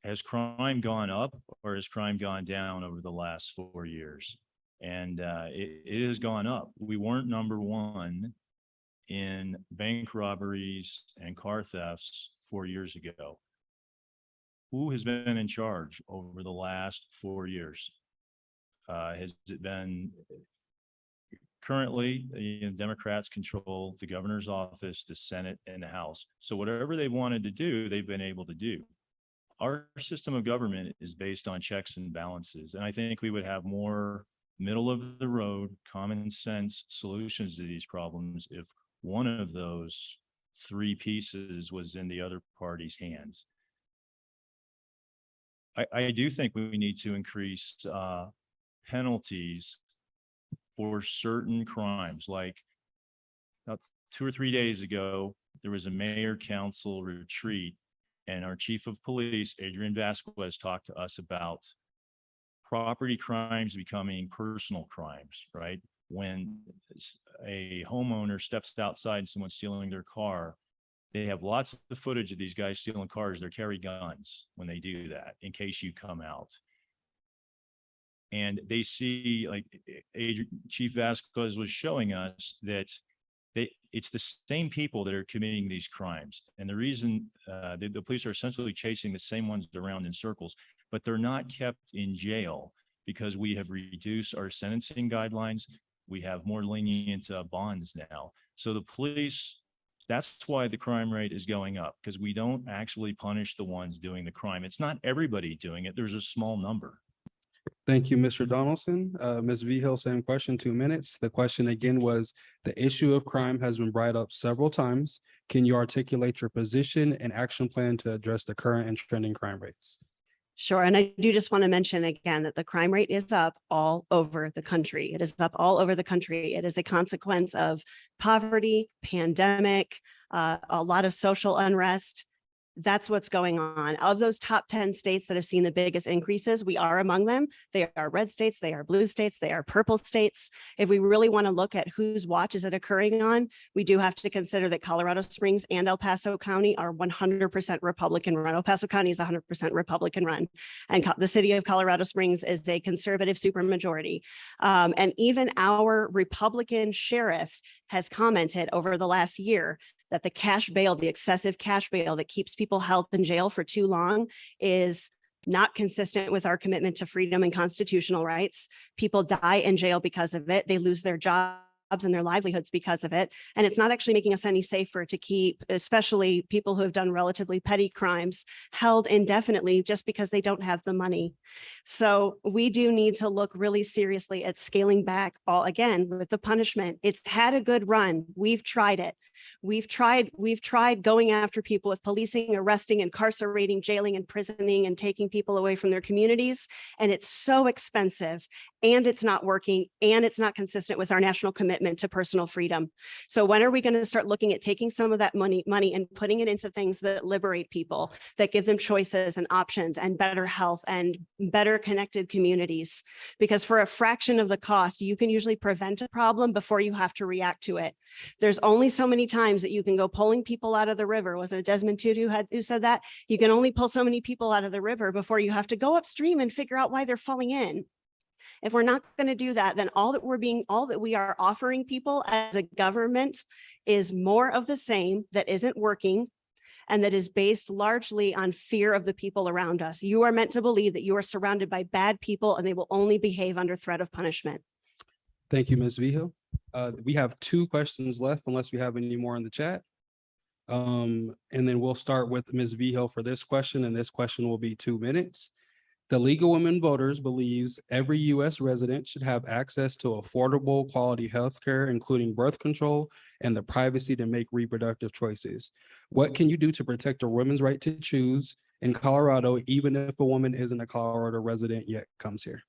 has crime gone up or has crime gone down over the last 4 years? And it has gone up. We weren't number 1 in bank robberies and car thefts 4 years ago. Who has been in charge over the last 4 years? Has it been currently, Democrats control the governor's office, the Senate, and the House. So whatever they wanted to do, they've been able to do. Our system of government is based on checks and balances. And I think we would have more middle of the road, common sense solutions to these problems if one of those 3 pieces was in the other party's hands. I do think we need to increase penalties for certain crimes. Like 2 or 3 days ago, there was a mayor council retreat, and our chief of police, Adrian Vasquez, talked to us about property crimes becoming personal crimes, right? When a homeowner steps outside and someone's stealing their car, they have lots of footage of these guys stealing cars. They carry guns when they do that in case you come out. And they see, like Chief Vasquez was showing us, that it's the same people that are committing these crimes. And the reason the police are essentially chasing the same ones around in circles, but they're not kept in jail because we have reduced our sentencing guidelines. We have more lenient bonds now. So the police, that's why the crime rate is going up, because we don't actually punish the ones doing the crime. It's not everybody doing it. There's a small number. Thank you, Mr. Donaldson. Ms. Vihil, same question, 2 minutes. The question again was, the issue of crime has been brought up several times. Can you articulate your position and action plan to address the current and trending crime rates? Sure. And I do just want to mention again that the crime rate is up all over the country. It is up all over the country. It is a consequence of poverty, pandemic, a lot of social unrest. That's what's going on. Of those top 10 states that have seen the biggest increases, we are among them. They are red states, they are blue states, they are purple states. If we really want to look at whose watch is it occurring on, we do have to consider that Colorado Springs and El Paso County are 100% Republican run. El Paso County is 100% Republican run. And the city of Colorado Springs is a conservative supermajority. And even our Republican sheriff has commented over the last year that the cash bail, the excessive cash bail that keeps people held in jail for too long is not consistent with our commitment to freedom and constitutional rights. People die in jail because of it. They lose their jobs and their livelihoods because of it. And it's not actually making us any safer to keep, especially people who have done relatively petty crimes, held indefinitely just because they don't have the money. So we do need to look really seriously at scaling back all again with the punishment. It's had a good run. We've tried it. We've tried going after people with policing, arresting, incarcerating, jailing, imprisoning, and taking people away from their communities. And it's so expensive, and it's not working, and it's not consistent with our national commitment to personal freedom. So when are we going to start looking at taking some of that money and putting it into things that liberate people, that give them choices and options and better health and better connected communities? Because for a fraction of the cost, you can usually prevent a problem before you have to react to it. There's only so many times that you can go pulling people out of the river. Was it Desmond Tutu who said that? You can only pull so many people out of the river before you have to go upstream and figure out why they're falling in. If we're not going to do that, then all that we are offering people as a government is more of the same that isn't working, and that is based largely on fear of the people around us. You are meant to believe that you are surrounded by bad people and they will only behave under threat of punishment. Thank you, Ms. Vihil. We have 2 questions left unless we have any more in the chat. And then we'll start with Ms. Vihil for this question, and this question will be 2 minutes. The League of Women Voters believes every U.S. resident should have access to affordable quality health care, including birth control and the privacy to make reproductive choices. What can you do to protect a woman's right to choose in Colorado, even if a woman isn't a Colorado resident yet comes here?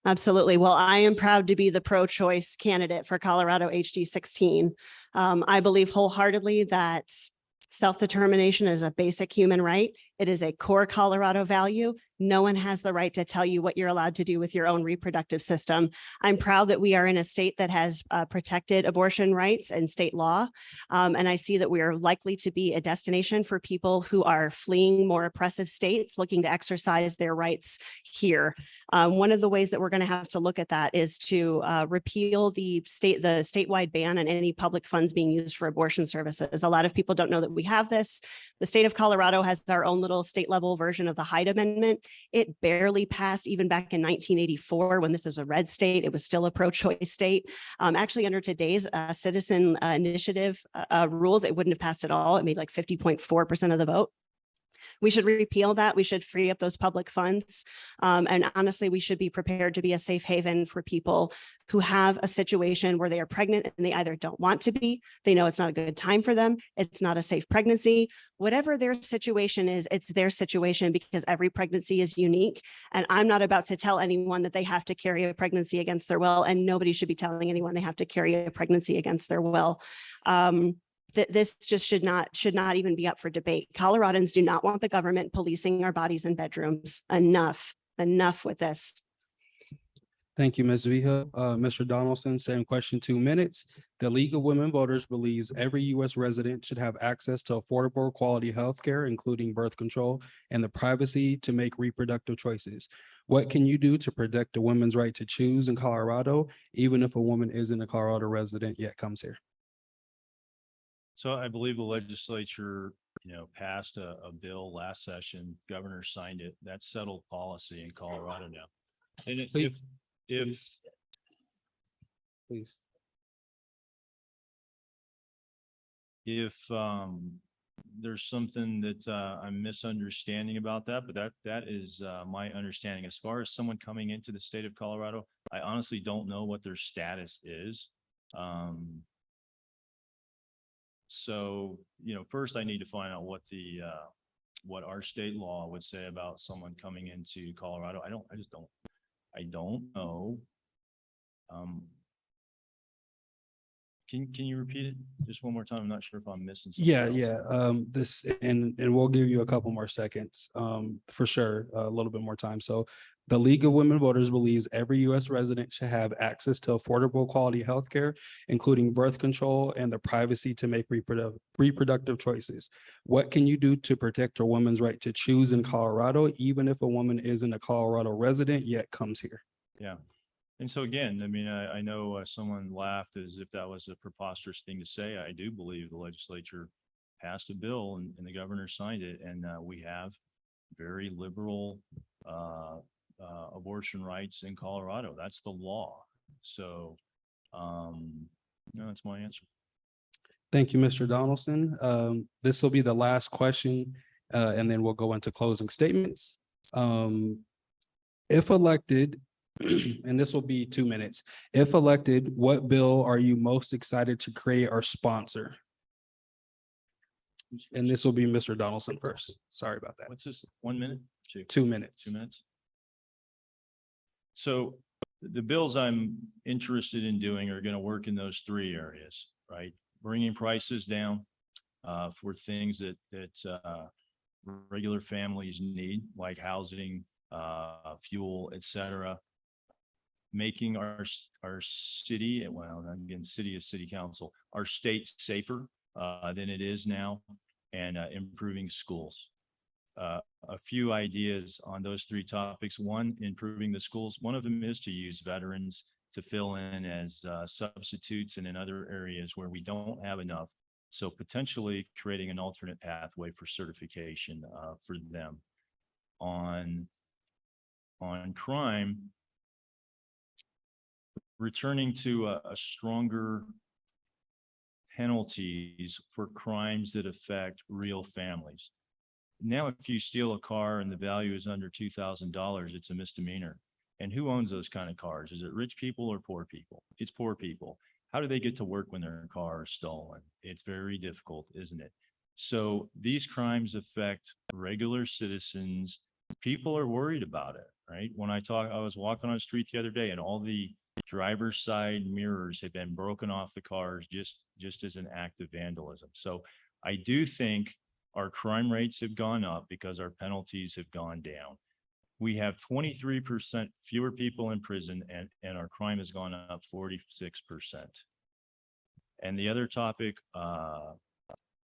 Absolutely. Well, I am proud to be the pro-choice candidate for Colorado HD 16. I believe wholeheartedly that self-determination is a basic human right. It is a core Colorado value. No one has the right to tell you what you're allowed to do with your own reproductive system. I'm proud that we are in a state that has protected abortion rights and state law. And I see that we are likely to be a destination for people who are fleeing more oppressive states, looking to exercise their rights here. One of the ways that we're going to have to look at that is to repeal the statewide ban on any public funds being used for abortion services. A lot of people don't know that we have this. The state of Colorado has our own little state level version of the Hyde Amendment. It barely passed even back in 1984 when this is a red state. It was still a pro-choice state. Actually, under today's citizen initiative rules, it wouldn't have passed at all. It made like 50.4% of the vote. We should repeal that. We should free up those public funds. And honestly, we should be prepared to be a safe haven for people who have a situation where they are pregnant and they either don't want to be, they know it's not a good time for them, it's not a safe pregnancy. Whatever their situation is, it's their situation because every pregnancy is unique. And I'm not about to tell anyone that they have to carry a pregnancy against their will, and nobody should be telling anyone they have to carry a pregnancy against their will. This just should not even be up for debate. Coloradans do not want the government policing our bodies and bedrooms. Enough with this. Thank you, Ms. Vihil. Mr. Donaldson, same question, 2 minutes. The League of Women Voters believes every U.S. resident should have access to affordable quality health care, including birth control and the privacy to make reproductive choices. What can you do to protect a woman's right to choose in Colorado, even if a woman isn't a Colorado resident yet comes here? So I believe the legislature, passed a bill last session. Governor signed it. That's settled policy in Colorado now. And Please. if there's something that I'm misunderstanding about that, but that is my understanding. As far as someone coming into the state of Colorado, I honestly don't know what their status is. So, first I need to find out what what our state law would say about someone coming into Colorado. I don't know. Can you repeat it just one more time? I'm not sure if I'm missing something Yeah, else. yeah, this, and we'll give you a couple more seconds, for sure, a little bit more time. So the League of Women Voters believes every U.S. resident should have access to affordable quality healthcare, including birth control and the privacy to make reproductive choices. What can you do to protect a woman's right to choose in Colorado, even if a woman isn't a Colorado resident yet comes here? Yeah. And so again, I mean, I know someone laughed as if that was a preposterous thing to say. I do believe the legislature passed a bill and the governor signed it, and we have very liberal abortion rights in Colorado. That's the law. So, that's my answer. Thank you, Mr. Donaldson. This will be the last question, and then we'll go into closing statements. If elected, and this will be 2 minutes. If elected, what bill are you most excited to create or sponsor? And this will be Mr. Donaldson first. Sorry about that. What's this? 1 minute? 2 minutes. 2 minutes? So the bills I'm interested in doing are going to work in those 3 areas, right? Bringing prices down for things that regular families need, like housing, fuel, et cetera. Making our city, well, again, city is city council, our state safer than it is now, and improving schools. A few ideas on those 3 topics. One, improving the schools. One of them is to use veterans to fill in as substitutes and in other areas where we don't have enough. So potentially creating an alternate pathway for certification for them. On crime, returning to a stronger penalties for crimes that affect real families. Now, if you steal a car and the value is under $2,000, it's a misdemeanor. And who owns those kind of cars? Is it rich people or poor people? It's poor people. How do they get to work when their car is stolen? It's very difficult, isn't it? So these crimes affect regular citizens. People are worried about it, right? I was walking on the street the other day and all the driver's side mirrors had been broken off the cars just as an act of vandalism. So I do think our crime rates have gone up because our penalties have gone down. We have 23% fewer people in prison and our crime has gone up 46%. And the other topic,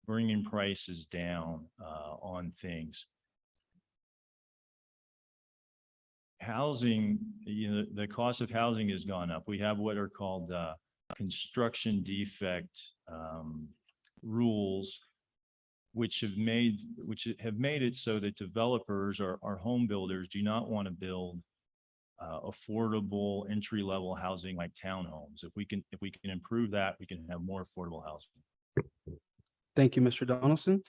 bringing prices down on things. Housing, the cost of housing has gone up. We have what are called construction defect rules, which have made it so that developers or home builders do not want to build affordable entry-level housing like townhomes. If we can improve that, we can have more affordable housing. Thank you, Mr. Donaldson.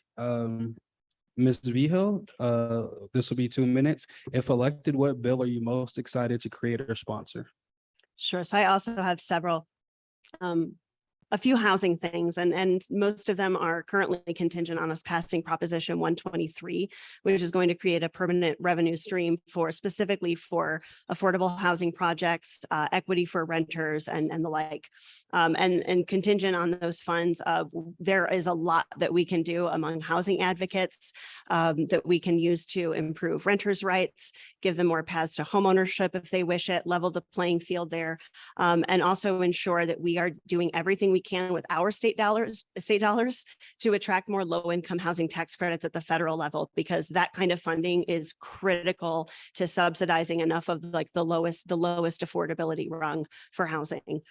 Ms. Vigil, this will be 2 minutes. If elected, what bill are you most excited to create or sponsor? Sure. So I also have several, a few housing things, and most of them are currently contingent on us passing Proposition 123, which is going to create a permanent revenue stream specifically for affordable housing projects, equity for renters, and the like. And contingent on those funds, there is a lot that we can do among housing advocates that we can use to improve renters' rights, give them more paths to homeownership if they wish it, level the playing field there, and also ensure that we are doing everything we can with our state dollars to attract more low-income housing tax credits at the federal level, because that kind of funding is critical to subsidizing enough of like the lowest affordability rung for housing,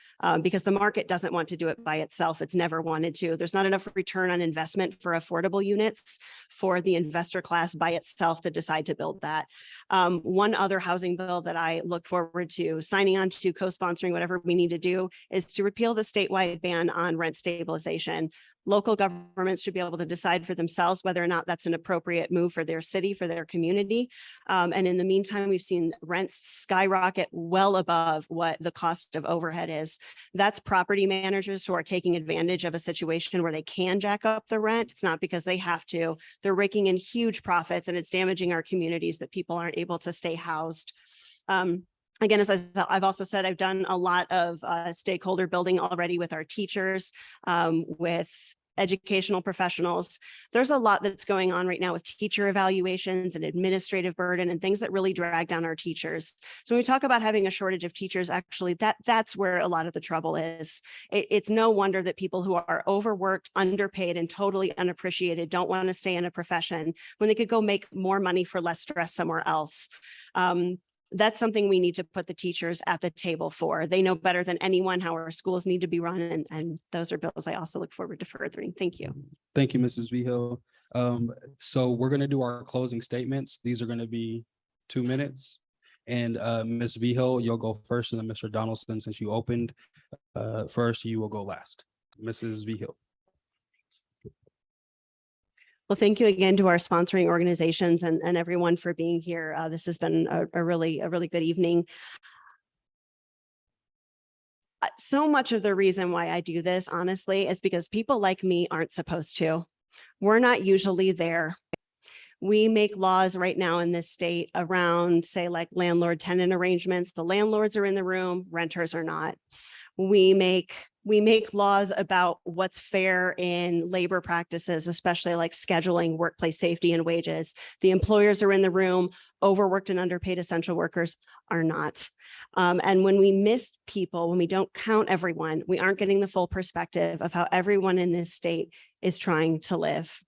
because the market doesn't want to do it by itself. It's never wanted to. There's not enough return on investment for affordable units for the investor class by itself to decide to build that. One other housing bill that I look forward to signing on to, co-sponsoring, whatever we need to do, is to repeal the statewide ban ban on rent stabilization. Local governments should be able to decide for themselves whether or not that's an appropriate move for their city, for their community. And in the meantime, we've seen rents skyrocket well above what the cost of overhead is. That's property managers who are taking advantage of a situation where they can jack up the rent. It's not because they have to. They're raking in huge profits, and it's damaging our communities that people aren't able to stay housed. Again, as I've also said, I've done a lot of stakeholder building already with our teachers, with educational professionals. There's a lot that's going on right now with teacher evaluations and administrative burden and things that really drag down our teachers. So when we talk about having a shortage of teachers, actually that's where a lot of the trouble is. It's no wonder that people who are overworked, underpaid, and totally unappreciated don't want to stay in a profession when they could go make more money for less stress somewhere else. That's something we need to put the teachers at the table for. They know better than anyone how our schools need to be run, and those are bills I also look forward to furthering. Thank you. Thank you, Mrs. Vigil. So we're going to do our closing statements. These are going to be 2 minutes. And Ms. Vigil, you'll go first, and then Mr. Donaldson, since you opened first, you will go last. Mrs. Vigil. Well, thank you again to our sponsoring organizations and everyone for being here. This has been a really good evening. So much of the reason why I do this, honestly, is because people like me aren't supposed to. We're not usually there. We make laws right now in this state around, say, like landlord-tenant arrangements. The landlords are in the room, renters are not. We make laws about what's fair in labor practices, especially like scheduling, workplace safety, and wages. The employers are in the room, overworked and underpaid essential workers are not. And when we miss people, when we don't count everyone, we aren't getting the full perspective of how everyone in this state is trying to live.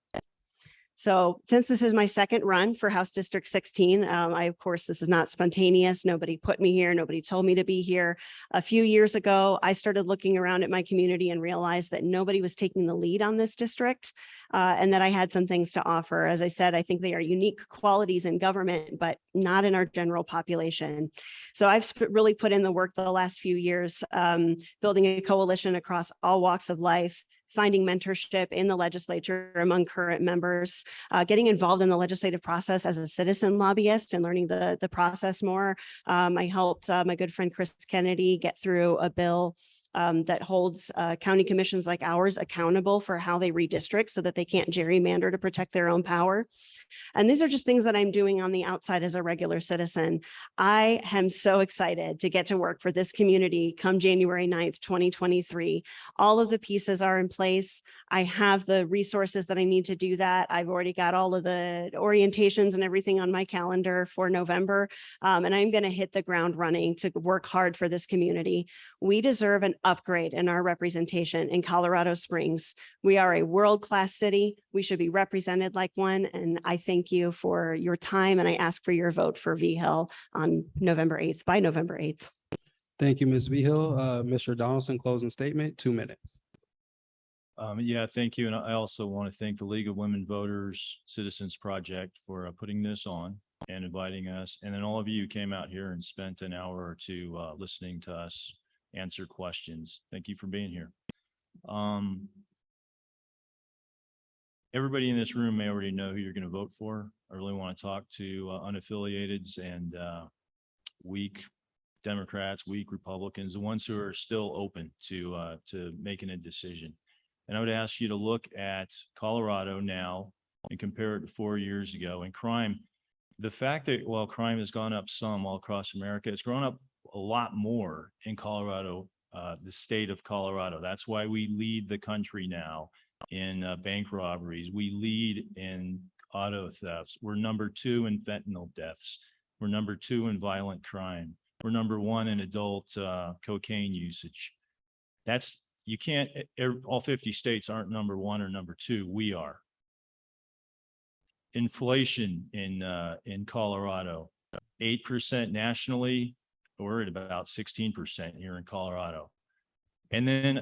So since this is my second run for House District 16, of course, this is not spontaneous. Nobody put me here. Nobody told me to be here. A few years ago, I started looking around at my community and realized that nobody was taking the lead on this district, and that I had some things to offer. As I said, I think they are unique qualities in government, but not in our general population. So I've really put in the work the last few years, building a coalition across all walks of life, finding mentorship in the legislature among current members, getting involved in the legislative process as a citizen lobbyist and learning the process more. I helped my good friend Chris Kennedy get through a bill that holds county commissions like ours accountable for how they redistrict so that they can't gerrymander to protect their own power. And these are just things that I'm doing on the outside as a regular citizen. I am so excited to get to work for this community come January 9th, 2023. All of the pieces are in place. I have the resources that I need to do that. I've already got all of the orientations and everything on my calendar for November. And I'm going to hit the ground running to work hard for this community. We deserve an upgrade in our representation in Colorado Springs. We are a world-class city. We should be represented like one. And I thank you for your time, and I ask for your vote for Vigil on November 8th, by November 8th. Thank you, Ms. Vigil. Mr. Donaldson, closing statement, 2 minutes. Yeah, thank you. And I also want to thank the League of Women Voters Citizens Project for putting this on and inviting us. And then all of you who came out here and spent an hour or two listening to us answer questions. Thank you for being here. Everybody in this room may already know who you're going to vote for. I really want to talk to unaffiliateds and weak Democrats, weak Republicans, the ones who are still open to making a decision. And I would ask you to look at Colorado now and compare it to 4 years ago. And crime, the fact that while crime has gone up some all across America, it's grown up a lot more in Colorado, the state of Colorado. That's why we lead the country now in bank robberies. We lead in auto thefts. We're number 2 in fentanyl deaths. We're number 2 in violent crime. We're number 1 in adult cocaine usage. That's, you can't, all 50 states aren't number 1 or number 2. We are. Inflation in Colorado, 8% nationally. We're at about 16% here in Colorado. And then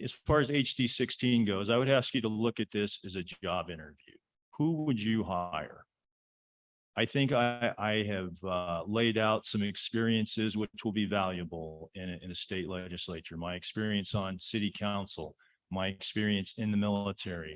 as far as HD 16 goes, I would ask you to look at this as a job interview. Who would you hire? I think I have laid out some experiences which will be valuable in a state legislature. My experience on city council, my experience in the military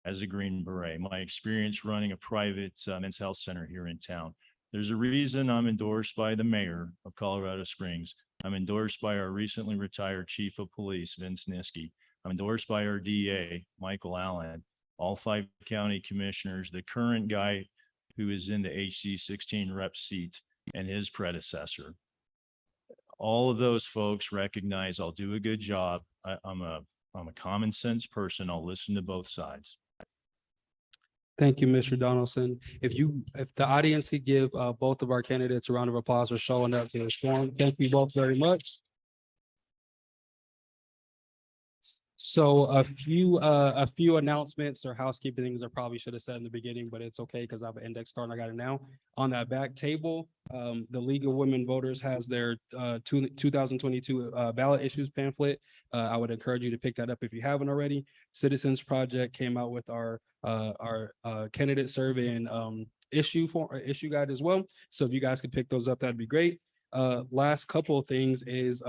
as a Green Beret, my experience running a private men's health center here in town. There's a reason I'm endorsed by the mayor of Colorado Springs. I'm endorsed by our recently retired chief of police, Vince Niski. I'm endorsed by our DA, Michael Allen, all 5 county commissioners, the current guy who is in the HC 16 rep seat and his predecessor. All of those folks recognize I'll do a good job. I'm a common sense person. I'll listen to both sides. Thank you, Mr. Donaldson. If the audience could give both of our candidates a round of applause for showing up to this forum. Thank you both very much. So a few announcements or housekeeping things I probably should have said in the beginning, but it's okay because I have an index card and I got it now. On that back table, the League of Women Voters has their 2022 ballot issues pamphlet. I would encourage you to pick that up if you haven't already. Citizens Project came out with our candidate survey and issue guide as well. So if you guys could pick those up, that'd be great. Last couple of things is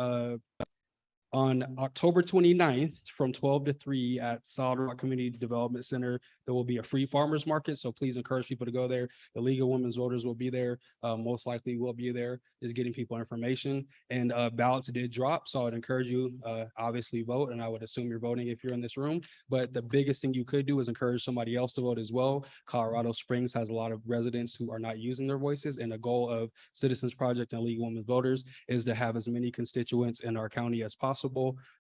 on October 29th from 12 to 3 at Solid Rock Community Development Center, there will be a free farmers market. So please encourage people to go there. The League of Women's Voters will be there. Most likely will be there, is getting people information, and ballots did drop. So I'd encourage you, obviously vote. And I would assume you're voting if you're in this room, but the biggest thing you could do is encourage somebody else to vote as well. Colorado Springs has a lot of residents who are not using their voices, and the goal of Citizens Project and League of Women's Voters is to have as many constituents in our county as possible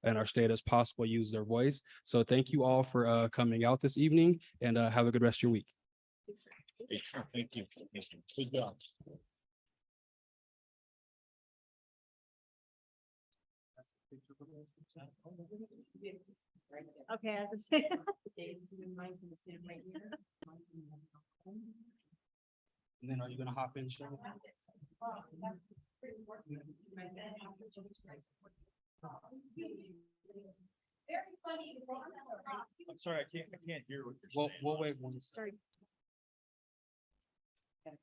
and our state as possible use their voice. So thank you all for coming out this evening, and have a good rest of your week. Thank you. Good job. Okay, I have to say. And then are you gonna hop in, Cheryl? I'm sorry, I can't hear what you're saying. We'll wait one. Sorry. One,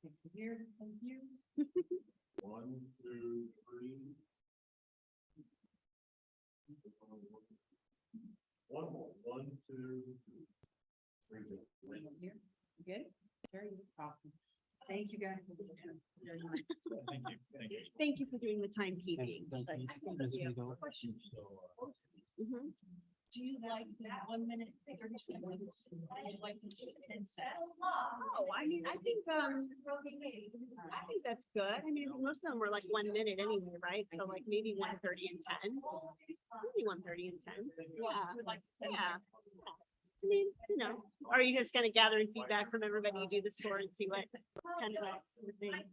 two, three. One more, 1, 2, 3. Good, very awesome. Thank you guys. Thank you. Thank you for doing the timekeeping. Thank you. Ms. Vigo. Mhm. Do you like the 1 minute, 30 seconds? I'd like to do 10 seconds. Oh, I mean, I think that's good. I mean, most of them were like 1 minute anyway, right? So like maybe 1:30 and 10. Maybe 1:30 and 10. Yeah. Yeah. I mean, you know, are you just kind of gathering feedback from everybody you do this for and see what kind of the thing?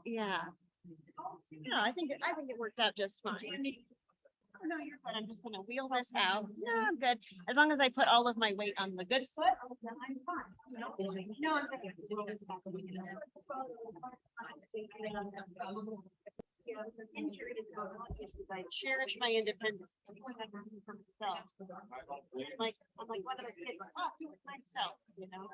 Yeah. Yeah, I think it worked out just fine. Oh, no, you're good. I'm just gonna wheel this out. No, I'm good. As long as I put all of my weight on the good foot, I'm fine. No, I'm good. I cherish my independence. For myself. Like, I'm like one of those kids, oh, do it myself, you know?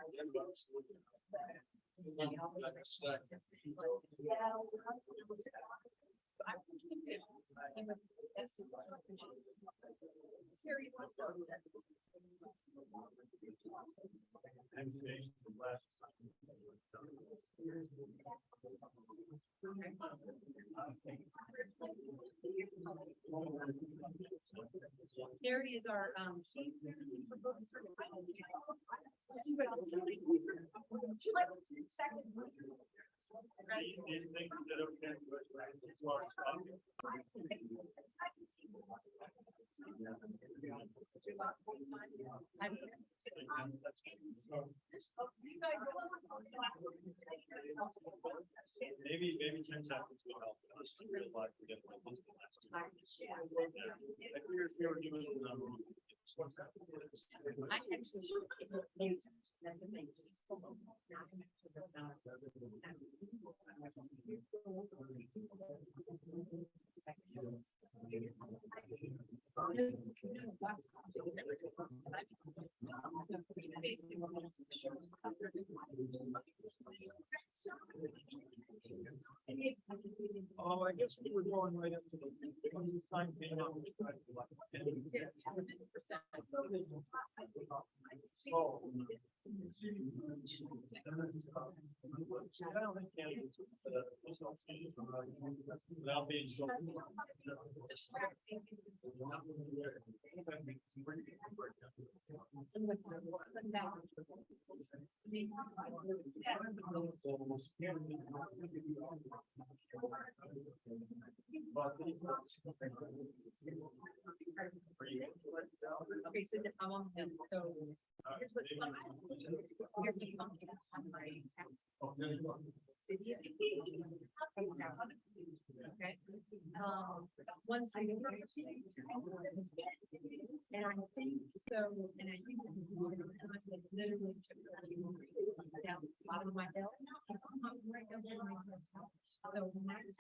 Terry is our, she's. Maybe 10 seconds will help us to realize we get what was the last time. If we were doing the number. I actually. Oh, I guess we were going right up to the. Time being on the side of the light. Oh. I don't think candidates, without being so. Okay, so I'm on him, so here's what's fun. You're being funky on my city. Okay. Once I. And I think so, and I think. Literally. Down the bottom of my belt. Right down there, my house. So next.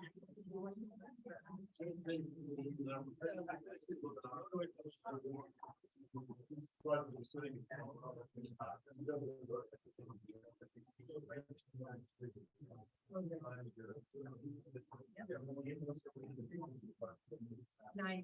Nine.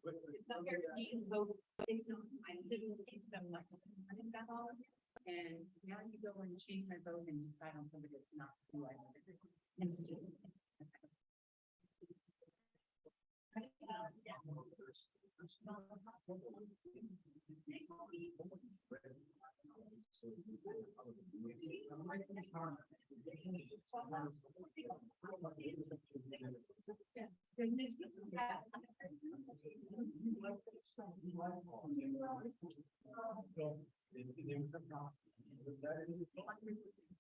It's not very, you can vote, but it's not, I didn't, it's been like, I think that's all. And now you go and change my vote and decide on somebody that's not who I want.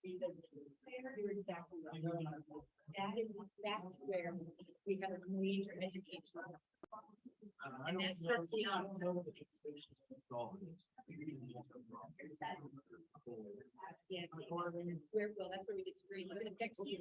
You're exactly right. That is where we have a major education. And that starts beyond. Yeah, where, well, that's where we disagree. But next year,